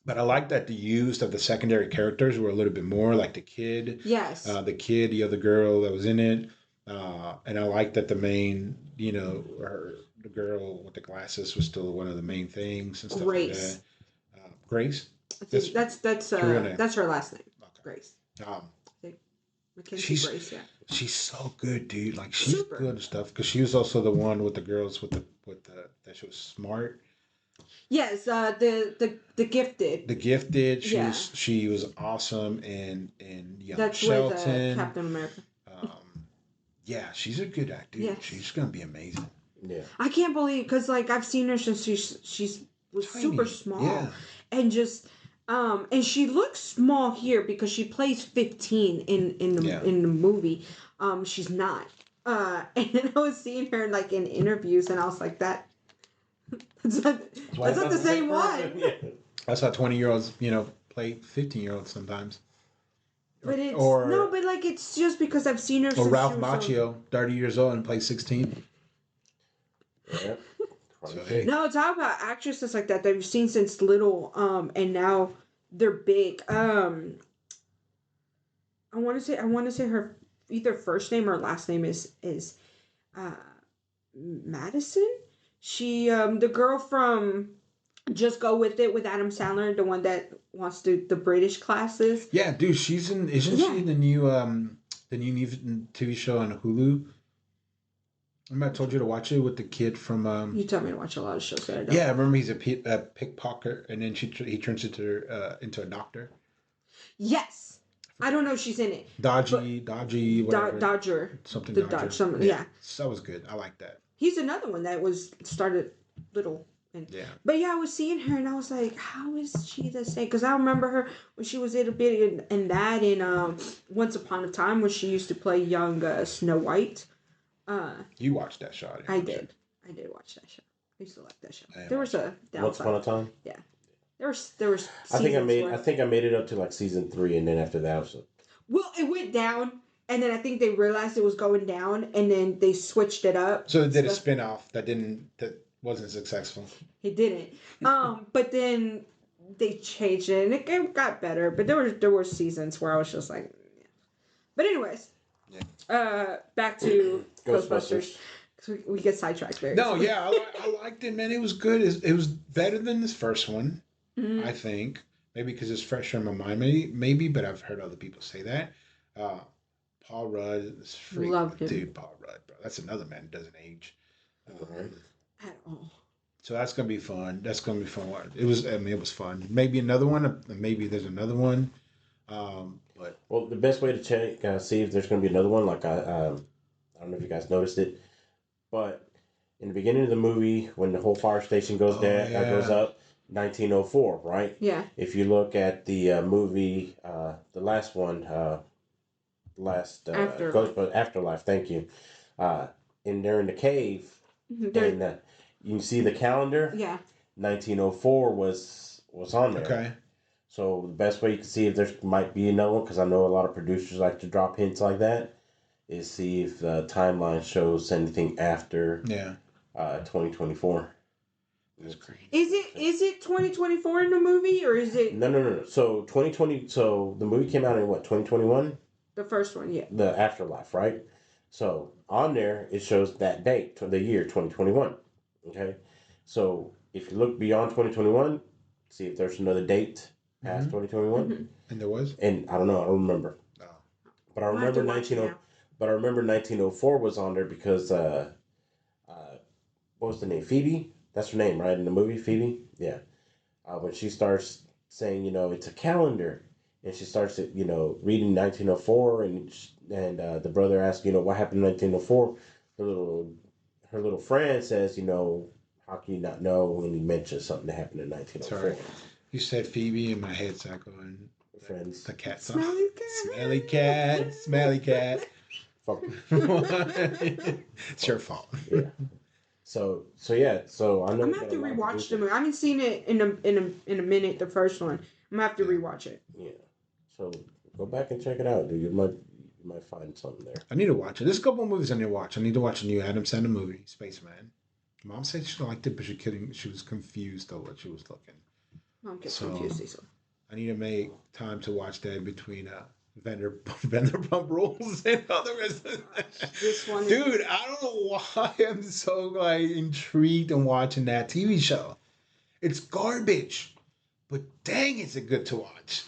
but I like that the use of the secondary characters were a little bit more like Yes. the other girl that was in it, and I like that the main, the girl with the glasses was still one of the main things and stuff Grace. like that. Grace. I think that's her real name. that's her last name. Okay. Grace. Um, I think Mackenzie she's Grace. Yeah. she's so good, dude. Like she's Super. good and stuff because she was also the one with the girls with the that she was smart. Yes. The Gifted. The Gifted. Yeah. She was awesome and Young That's Shelton. with Captain America. Yeah, she's a good actor. Yes. She's gonna be amazing. Yeah. I can't believe because like I've seen her since she's was Tiny. super small, Yeah. and just and she looks small here because she plays 15 in the movie. She's not. And then I was seeing her like in interviews, and I was like that. That's not the same one. Yeah. That's how 20-year-olds, play 15-year-olds sometimes. But it's Or- no, but like it's just because I've seen her. Or since Ralph she was so- Macchio, 30 years old and plays 16. Yeah. So, hey. No, talk about actresses like that we've seen since little, and now they're big. I want to say her either first name or last name is Madison. She the girl from Just Go With It with Adam Sandler, the one that wants to do the British classes. Yeah, dude, isn't she in the new TV show on Hulu? Remember I told you to watch it with the kid from You tell me to watch a lot of shows that I don't. Yeah, I remember he's a pickpocket and then he turns into a doctor. Yes. I don't know if she's in it. Dodgy, whatever. Dodger. Something The Dodger. Something, yeah. That was good. I like that. He's another one that was started little. Yeah. But yeah, I was seeing her and I was like, how is she the same? Because I remember her when she was a little bit in that in Once Upon a Time when she used to play young Snow White. You watched that show. I did watch that show. I used to like that show. I There was a downside. Once upon a time. Yeah. There was. I think I seasons made it up to like season 3, and then after that was. Well, it went down, and then I think they realized it was going down, and then they switched it up. So they did a spin-off that wasn't successful. It didn't. But then they changed it, and it got better. But there were seasons where I was just like, yeah. But anyways, back to Ghostbusters. We get sidetracked there. No, yeah, I liked it, man. It was good. It was better than this first one, Mm-hmm. I think. Maybe because it's fresher in my mind, maybe. But I've heard other people say that. Paul Rudd is freaking Loved him. dude. Paul Rudd, bro. That's another man that doesn't age. At all. So that's gonna be fun. That's gonna be fun. It was. I mean, it was fun. Maybe another one. Maybe there's another one. But Well, the best way to check, see if there's going to be another one, like I don't know if you guys noticed it, but in the beginning of the movie, when the whole fire station goes goes up, 1904, right? Yeah. If you look at the movie, the last one, Afterlife. Thank you. In there in the cave, and you can see the calendar. Yeah. 1904 was on there. okay. So the best way you can see if there might be another one, because I know a lot of producers like to drop hints like that, is see if the timeline shows anything after 2024. That's crazy. Is it 2024 in the movie or is it No. So 2020. So the movie came out in what 2021? the first one? Yeah. The Afterlife, right? So on there it shows that date, the year 2021. Okay, so if you look beyond 2021, see if there's another date past 2021. And there was? And I don't know, I don't remember. Oh. But I remember 1904 was on there because what was the name? Phoebe. That's her name, right? In the movie, Phoebe. Yeah. When she starts saying, it's a calendar, and she starts, reading 1904, and the brother asks, what happened in 1904? Her little friend says, how can you not know when he mentions something that happened in 1904? Sorry. You said Phoebe, and my head's going. Friends. The cat song. Smelly cat. Smelly cat. Smelly cat. Fuck. It's your fault. Yeah. So yeah. So I know. I'm gonna have to rewatch the movie. I haven't seen it in a minute. The first one. I'm gonna have to rewatch it. Yeah. So go back and check it out, dude. You might find something there. I need to watch it. There's a couple of movies I need to watch. I need to watch a new Adam Sandler movie, Spaceman. Mom said she liked it, but she was confused though what she was looking. I'm just confused. Cecil. I need to make time to watch that between Vanderpump Rules and all the rest of that. This one, dude. I don't know why I'm so intrigued in watching that TV show. It's garbage, but dang, is it good to watch.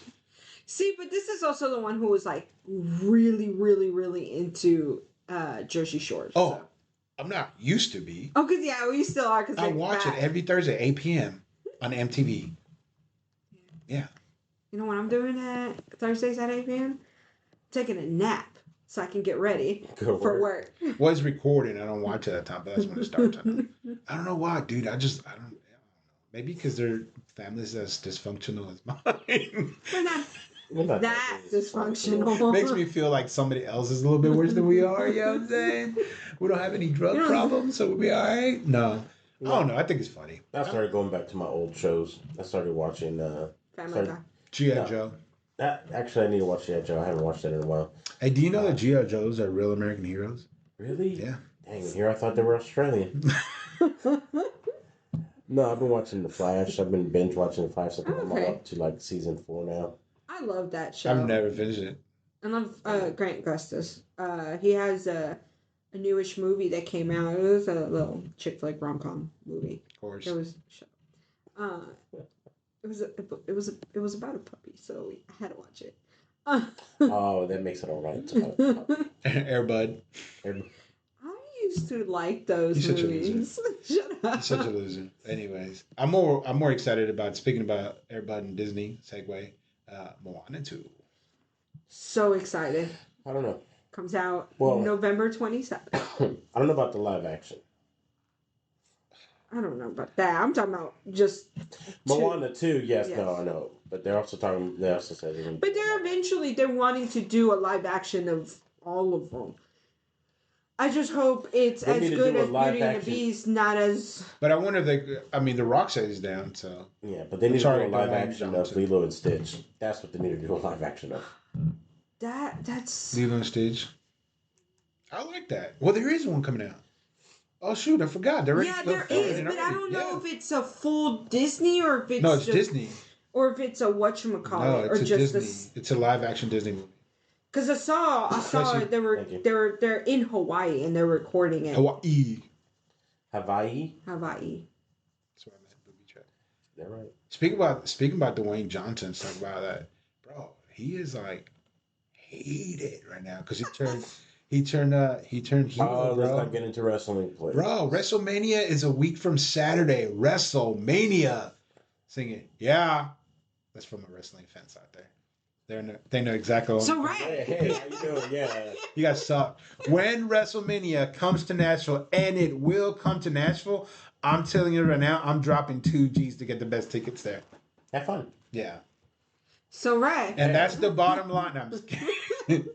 See, but this is also the one who was really, really, really into Jersey Shore. Oh, so. I'm not used to be. Oh, because we still are. Cause I watch it every Thursday, 8 p.m. on MTV. Yeah. You know what I'm doing at Thursdays at 8 p.m.? Taking a nap so I can get ready for work. Was recording. I don't watch it at that time, but that's when it starts. I don't know why, dude. I don't know. Maybe because their family's as dysfunctional as mine. We're not that dysfunctional. Makes me feel like somebody else is a little bit worse than we are. You know what I'm saying? We don't have any drug problems, so we'll be all right. No. I don't know. I think it's funny. I started going back to my old shows. I started watching Family Guy. G.I. Joe. Actually, I need to watch G.I. Joe. I haven't watched it in a while. Hey, do you know that G.I. Joes are real American heroes? Really? Yeah. Dang, here I thought they were Australian. No, I've been watching The Flash. I've been binge watching The Flash. I'm up to season 4 now. I love that show. I've never finished it. I love Grant Gustus. He has a newish movie that came out. It was a little chick flick rom-com movie. Of course. It was it was about a puppy, so I had to watch it. Oh, that makes it all right. Air Bud. I used to like those You're movies. Shut up. You're such a loser. Anyways, I'm more excited about speaking about Air Bud and Disney. Segue. Moana 2. So excited. I don't know. Comes out November 27th. I don't know about the live action. I don't know about that. I'm talking about just Moana 2. Yes, no, I know. But they also said but they're wanting to do a live action of all of them. I just hope it's as good as Beauty and the Beast, not as. But I wonder if The Rock says he's down, so. Yeah, but they need to do a live action of Lilo and Stitch. That's what they need to do a live action of. That's. Lilo and Stitch. I like that. Well, there is one coming out. Oh shoot! I forgot. There is, but I don't know if it's a full Disney or if it's no, it's Disney, or if it's a whatchamacallit, no, it's or a just Disney. It's a live action Disney movie. Because I saw they're in Hawaii and they're recording it. Hawaii. That's what I meant. Booby trap. Is that right? Speaking about Dwayne Johnson, talk about that, bro. He is hated right now because he turned heel. Let's not get into wrestling, please. Bro, WrestleMania is a week from Saturday. WrestleMania. Singing, yeah. That's from a wrestling fence out there. They know exactly what so right. Hey, how you doing? Yeah. You guys suck. When WrestleMania comes to Nashville, and it will come to Nashville, I'm telling you right now, I'm dropping 2 G's to get the best tickets there. Have fun. Yeah. So right. And that's the bottom line. No, I'm just kidding.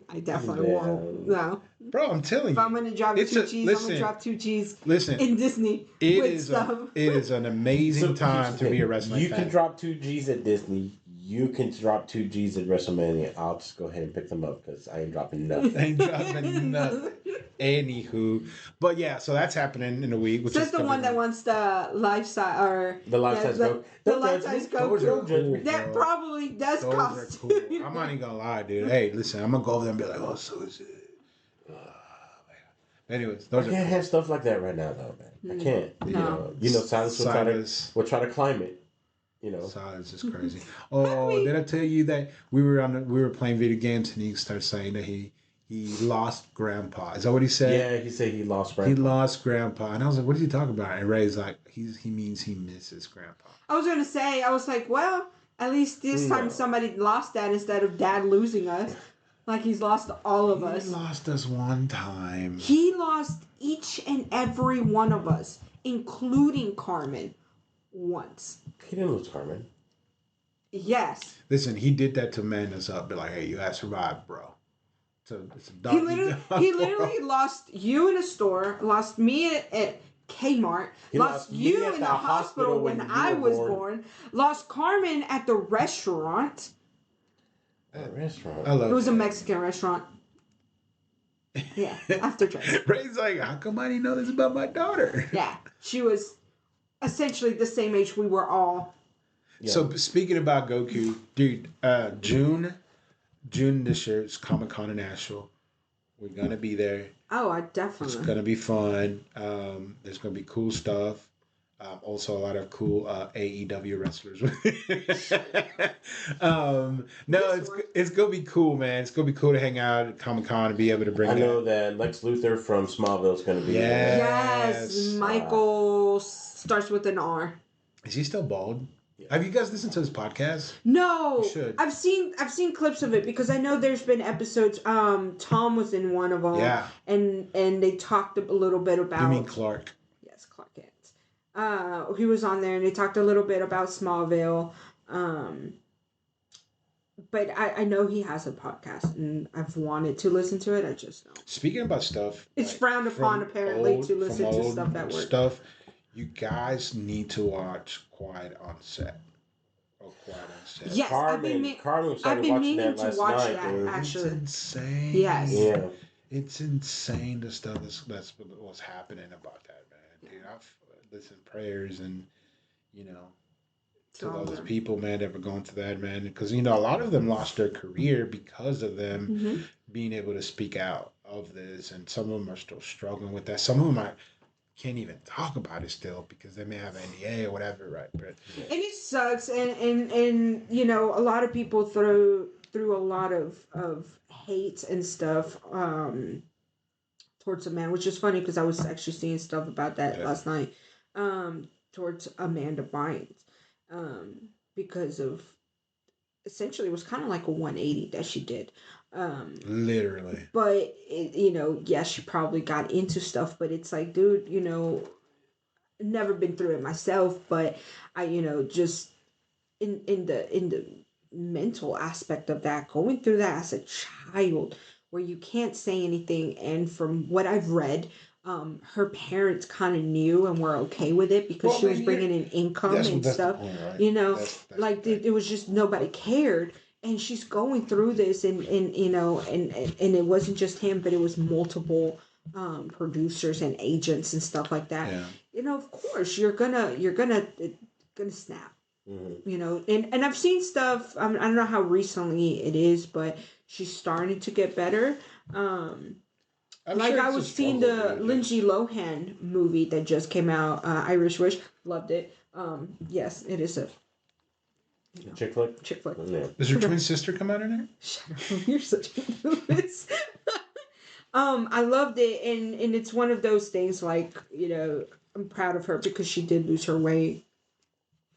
I definitely won't. No. Bro, I'm telling you. If I'm going to drop 2 G's, I'm going to drop 2 G's in Disney stuff. It is an amazing time to be a wrestling fan. You can drop 2 G's at Disney. You can drop 2 G's at WrestleMania. I'll just go ahead and pick them up because I ain't dropping nothing. I ain't dropping nothing. Anywho, but yeah, so that's happening in a week. Which Says is the one that wants the life size or The life size the, Goku. the Don't life judge size me. Those are Goku. cool, That bro. probably does Those cost. are cool. I'm not even gonna lie, dude. Hey, listen, I'm gonna go over there and be like, oh, so is it? Anyways, I those are can't cool. have stuff like that right now, though, man. I can't. No. Silas will try to climb it. Silence is crazy. Oh, did I tell you that we were playing video games and he started saying that he lost grandpa? Is that what he said? Yeah, he said he lost grandpa. He lost grandpa, and I was like, "What is he talking about?" And Ray's like, "He means he misses grandpa." I was gonna say, I was like, well, at least this time somebody lost that instead of dad losing us. Like he's lost all of us. He lost us one time. He lost each and every one of us, including Carmen, once. He didn't lose Carmen. Yes. Listen, he did that to man us up. Be like, "Hey, you gotta survive, bro." It's a dog. He literally lost you in a store, lost me at Kmart, lost you in the hospital when I was born, lost Carmen at the restaurant. At a restaurant. I love it was that. a Mexican restaurant. Yeah, after church. Ray's like, how come I didn't know this about my daughter? Yeah, she was essentially the same age we were all. Yeah. So speaking about Goku, dude, June this year is Comic-Con in Nashville. We're gonna be there. Oh, I definitely. It's gonna be fun. There's gonna be cool stuff. Also, a lot of cool AEW wrestlers. It's gonna be cool, man. It's gonna be cool to hang out at Comic Con and be able to bring. I know that Lex Luthor from Smallville is gonna be. There. Yes, Michael starts with an R. Is he still bald? Yeah. Have you guys listened to his podcast? No, you should. I've seen clips of it because I know there's been episodes. Tom was in one of them. Yeah, and they talked a little bit about. You mean Clark? Yes, Clark Kent. He was on there and they talked a little bit about Smallville. But I know he has a podcast and I've wanted to listen to it. I just don't. Speaking about stuff, it's like frowned upon apparently to listen to stuff that works. Stuff. You guys need to watch Quiet on Set. Oh, Quiet on Set. Yes, Carmen I've been meaning to watch that It's actually. insane. Yes. Yeah. It's insane the stuff that's what's happening about that, man. Dude, I've listened prayers and to those people, man, that were going through that, man, because a lot of them lost their career because of them being able to speak out of this, and some of them are still struggling with that. Some of them can't even talk about it still because they may have NDA or whatever, right? But and it sucks, and a lot of people through a lot of hate and stuff towards a man, which is funny because I was actually seeing stuff about that last night towards Amanda Bynes because of essentially it was kind of like a 180 that she did. Literally. But yes, she probably got into stuff, but it's like, dude, never been through it myself, but I, just in the mental aspect of that, going through that as a child where you can't say anything, and from what I've read, her parents kind of knew and were okay with it because she was bringing in income and stuff. Point, right? It was just nobody cared. And she's going through this, and it wasn't just him, but it was multiple producers and agents and stuff like that. Yeah. Of course, you're gonna snap. Mm-hmm. And I've seen stuff. I don't know how recently it is, but she's starting to get better. I was seeing the Lindsay Lohan movie that just came out, Irish Wish. Loved it. Yes, it is a chick flick. Yeah. Does her twin sister come out in there? Shut up! You're such a Lewis. I loved it, and it's one of those things like I'm proud of her because she did lose her weight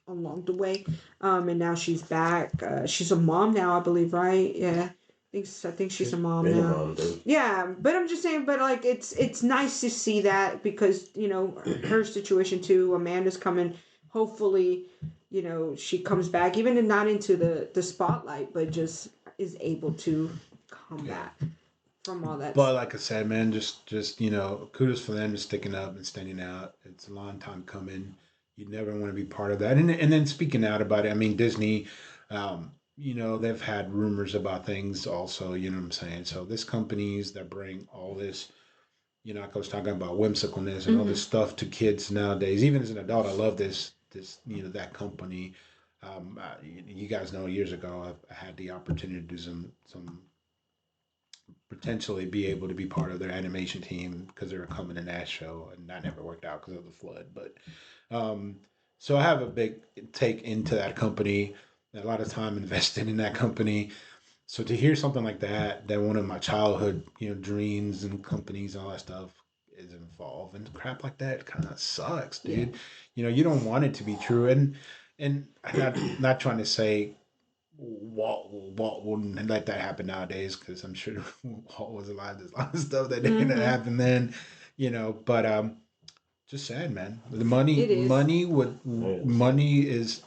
along the way, and now she's back. She's a mom now, I believe, right? Yeah. I think she's a mom now. Yeah, but I'm just saying, but like it's nice to see that because her situation too. Amanda's coming. Hopefully, she comes back, even not into the spotlight, but just is able to come back from all that. But like I said, man, just kudos for them just sticking up and standing out. It's a long time coming. You never want to be part of that. And then speaking out about it, I mean, Disney. They've had rumors about things also, you know what I'm saying? So this companies that bring all this you know, like I was talking about whimsicalness and all this stuff to kids nowadays. Even as an adult, I love this you know, that company. You guys know years ago I had the opportunity to do some potentially be able to be part of their animation team because they were coming to that show, and that never worked out because of the flood. But so I have a big take into that company, a lot of time invested in that company. So to hear something like that one of my childhood, you know, dreams and companies and all that stuff is involved and crap like that kind of sucks, dude. Yeah. You know, you don't want it to be true, and I'm not trying to say Walt wouldn't let that happen nowadays because I'm sure Walt was alive. There's a lot of stuff that didn't happen then, you know. But just sad, man. The money is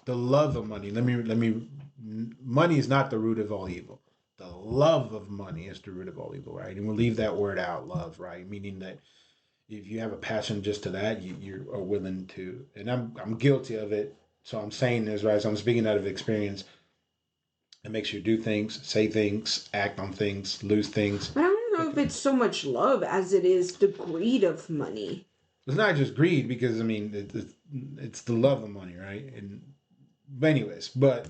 the love of money. Let me. Money is not the root of all evil. The love of money is the root of all evil, right? And we'll leave that word out, love, right? Meaning that if you have a passion just to that, you are willing to. And I'm guilty of it. So I'm saying this, right? So I'm speaking out of experience. It makes you do things, say things, act on things, lose things. But I don't know if it's so much love as it is the greed of money. It's not just greed because I mean it's the love of money, right? But anyways, well,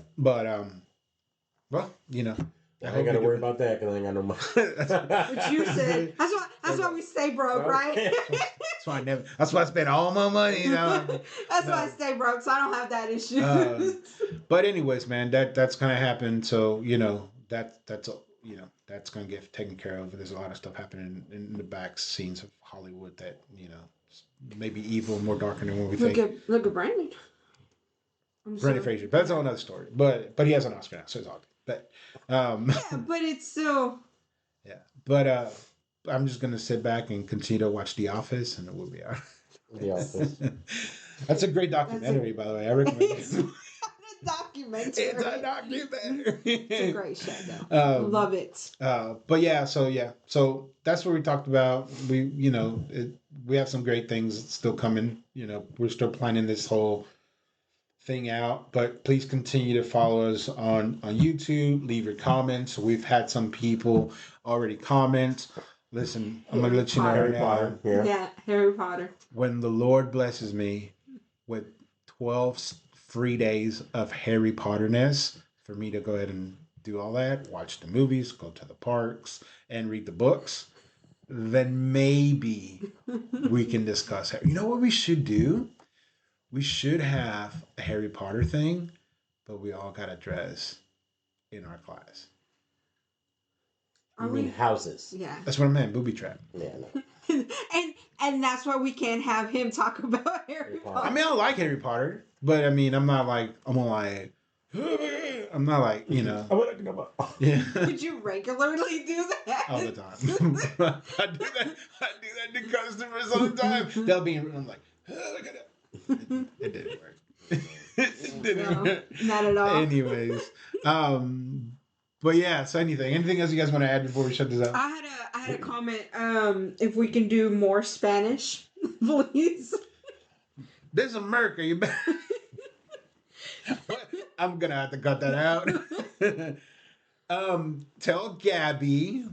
you know. I ain't got to worry about that because I ain't got no money. But you said that's why we stay broke, right? That's why I spend all my money. You know? That's why I stay broke, so I don't have that issue. But anyways, man, that's gonna happen. So you know that's you know that's gonna get taken care of. There's a lot of stuff happening in the back scenes of Hollywood that you know maybe evil, more darker than what we think. Look at Brandon. Brendan Fraser, but that's a whole other story. But he has an Oscar now, so it's all good. But yeah, but it's still but I'm just gonna sit back and continue to watch The Office, and it will be all right. The Office. That's a great documentary, by the way. I recommend it. It's a documentary. It's a great show, though. Love it. But yeah, so that's what we talked about. We have some great things still coming. You know, we're still planning this whole thing out, but please continue to follow us on YouTube. Leave your comments. We've had some people already comment. Listen, I'm gonna let you know Harry Potter. Yeah, Harry Potter. When the Lord blesses me with 12 free days of Harry Potterness, for me to go ahead and do all that, watch the movies, go to the parks, and read the books, then maybe we can discuss it. You know what we should do? We should have a Harry Potter thing, but we all gotta dress in our class. You mean houses? Yeah. That's what I meant, booby trap. Yeah, no. and that's why we can't have him talk about Harry Potter. I mean, I like Harry Potter, but I mean, I'm not like, you know. Yeah. Would you regularly do that? All the time. I do that to customers all the time. They'll be, I'm like, look at it. It didn't work. It didn't work. Not at all. Anyways, but yeah. So anything else you guys want to add before we shut this out? I had a comment. If we can do more Spanish, please. There's America. You better. I'm gonna have to cut that out. Tell Gabby.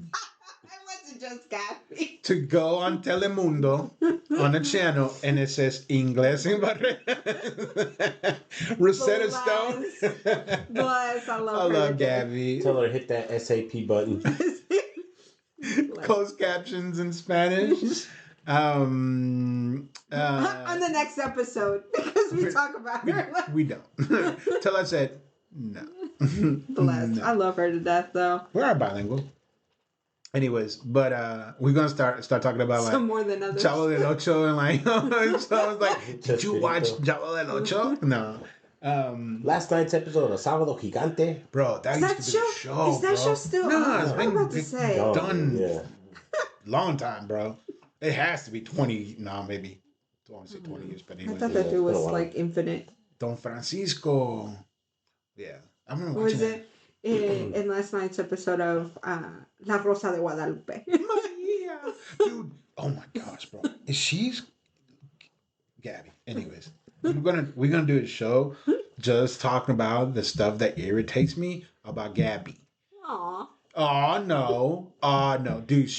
Just Gabby. To go on Telemundo on a channel and it says Inglés en Barreras. Rosetta Stone. Bless. I love Gabby. Tell her to hit that SAP button. Closed captions in Spanish. On the next episode, because we talk about her. We don't. Till I said no. Bless. No. I love her to death, though. We are bilingual. Anyways, but we're gonna start talking about some more than others. Chavo del Ocho and like. So I was like, did you watch Chavo del Ocho? No. Last night's episode of Sábado Gigante. Bro, that used to be the show. Is that show still? No, it's been done long time, bro. It has to be 20. No, maybe. I want to say 20 years, but anyway. I thought that it was like infinite. Don Francisco. Yeah, I remember watching it. In last night's episode of La Rosa de Guadalupe. Dude, oh my gosh, bro. Is she's Gabby. Anyways, we're gonna do a show just talking about the stuff that irritates me about Gabby. Aww. Oh no! No, dude.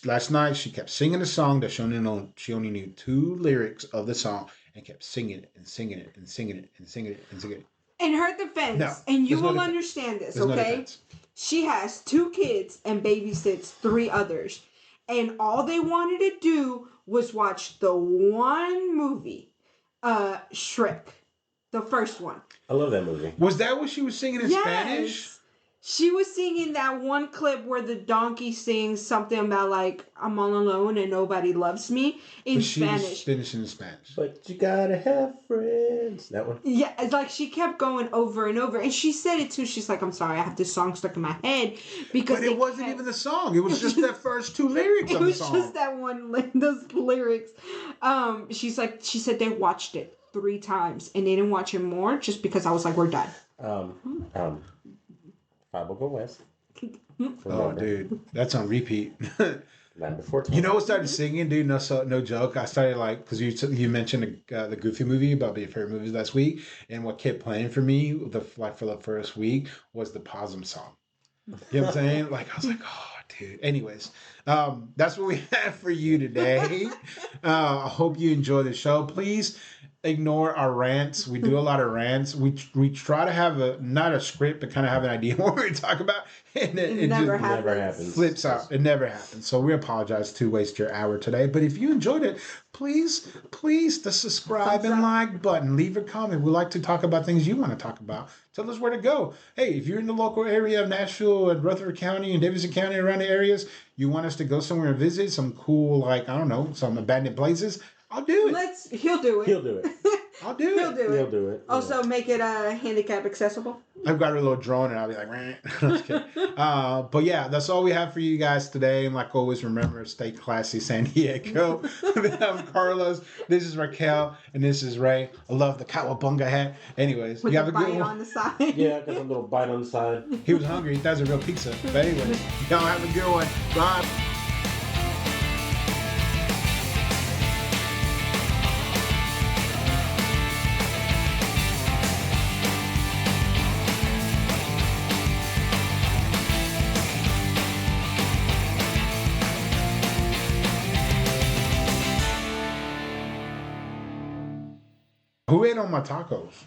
Last night she kept singing a song that she only knew two lyrics of the song and kept singing it and singing it and singing it and singing it and singing it. In her defense, No, and you there's no will defense. understand this, There's no okay? defense. She has 2 kids and babysits 3 others. And all they wanted to do was watch the one movie, Shrek, the first one. I love that movie. Was that what she was singing in Spanish? She was singing that one clip where the donkey sings something about like I'm all alone and nobody loves me in But she was Spanish. finishing in Spanish. But you gotta have friends. That one. Yeah, it's like she kept going over and over, and she said it too. She's like, "I'm sorry, I have this song stuck in my head because But it wasn't even the song. It was just that first 2 lyrics It of the was song. just that one, those lyrics. She said they watched it 3 times and they didn't watch it more just because I was like, we're done. Five will go west. Oh, dude, that's on repeat. Land Before Time. You know what started singing, dude? No joke. I started like because you mentioned the Goofy movie about your favorite movies last week, and what kept playing for me for the first week was the Possum song. You know what I'm saying? Like I was like, oh, dude. Anyways, that's what we have for you today. I hope you enjoy the show. Please ignore our rants. We do a lot of rants. We try to have not a script, but kind of have an idea what we're talking about, and it never just happens. flips out. It never happens. So we apologize to waste your hour today. But if you enjoyed it, please the subscribe and like button. Leave a comment. We like to talk about things you want to talk about. Tell us where to go. Hey, if you're in the local area of Nashville and Rutherford County and Davidson County around the areas, you want us to go somewhere and visit some cool, like, I don't know, some abandoned places, I'll do it. He'll do it. He'll do it. I'll do it. He'll do it. Also, make it handicap accessible. I've got a little drone and I'll be like, I'm just kidding. But yeah, that's all we have for you guys today. And like always, remember, stay classy, San Diego. I'm Carlos. This is Raquel. And this is Ray. I love the Cowabunga hat. Anyways, With you the have a good bite one. on the side. Yeah, got a little bite on the side. He was hungry. He thought it was a real pizza. But anyways, y'all have a good one. Bye. Who ate on my tacos?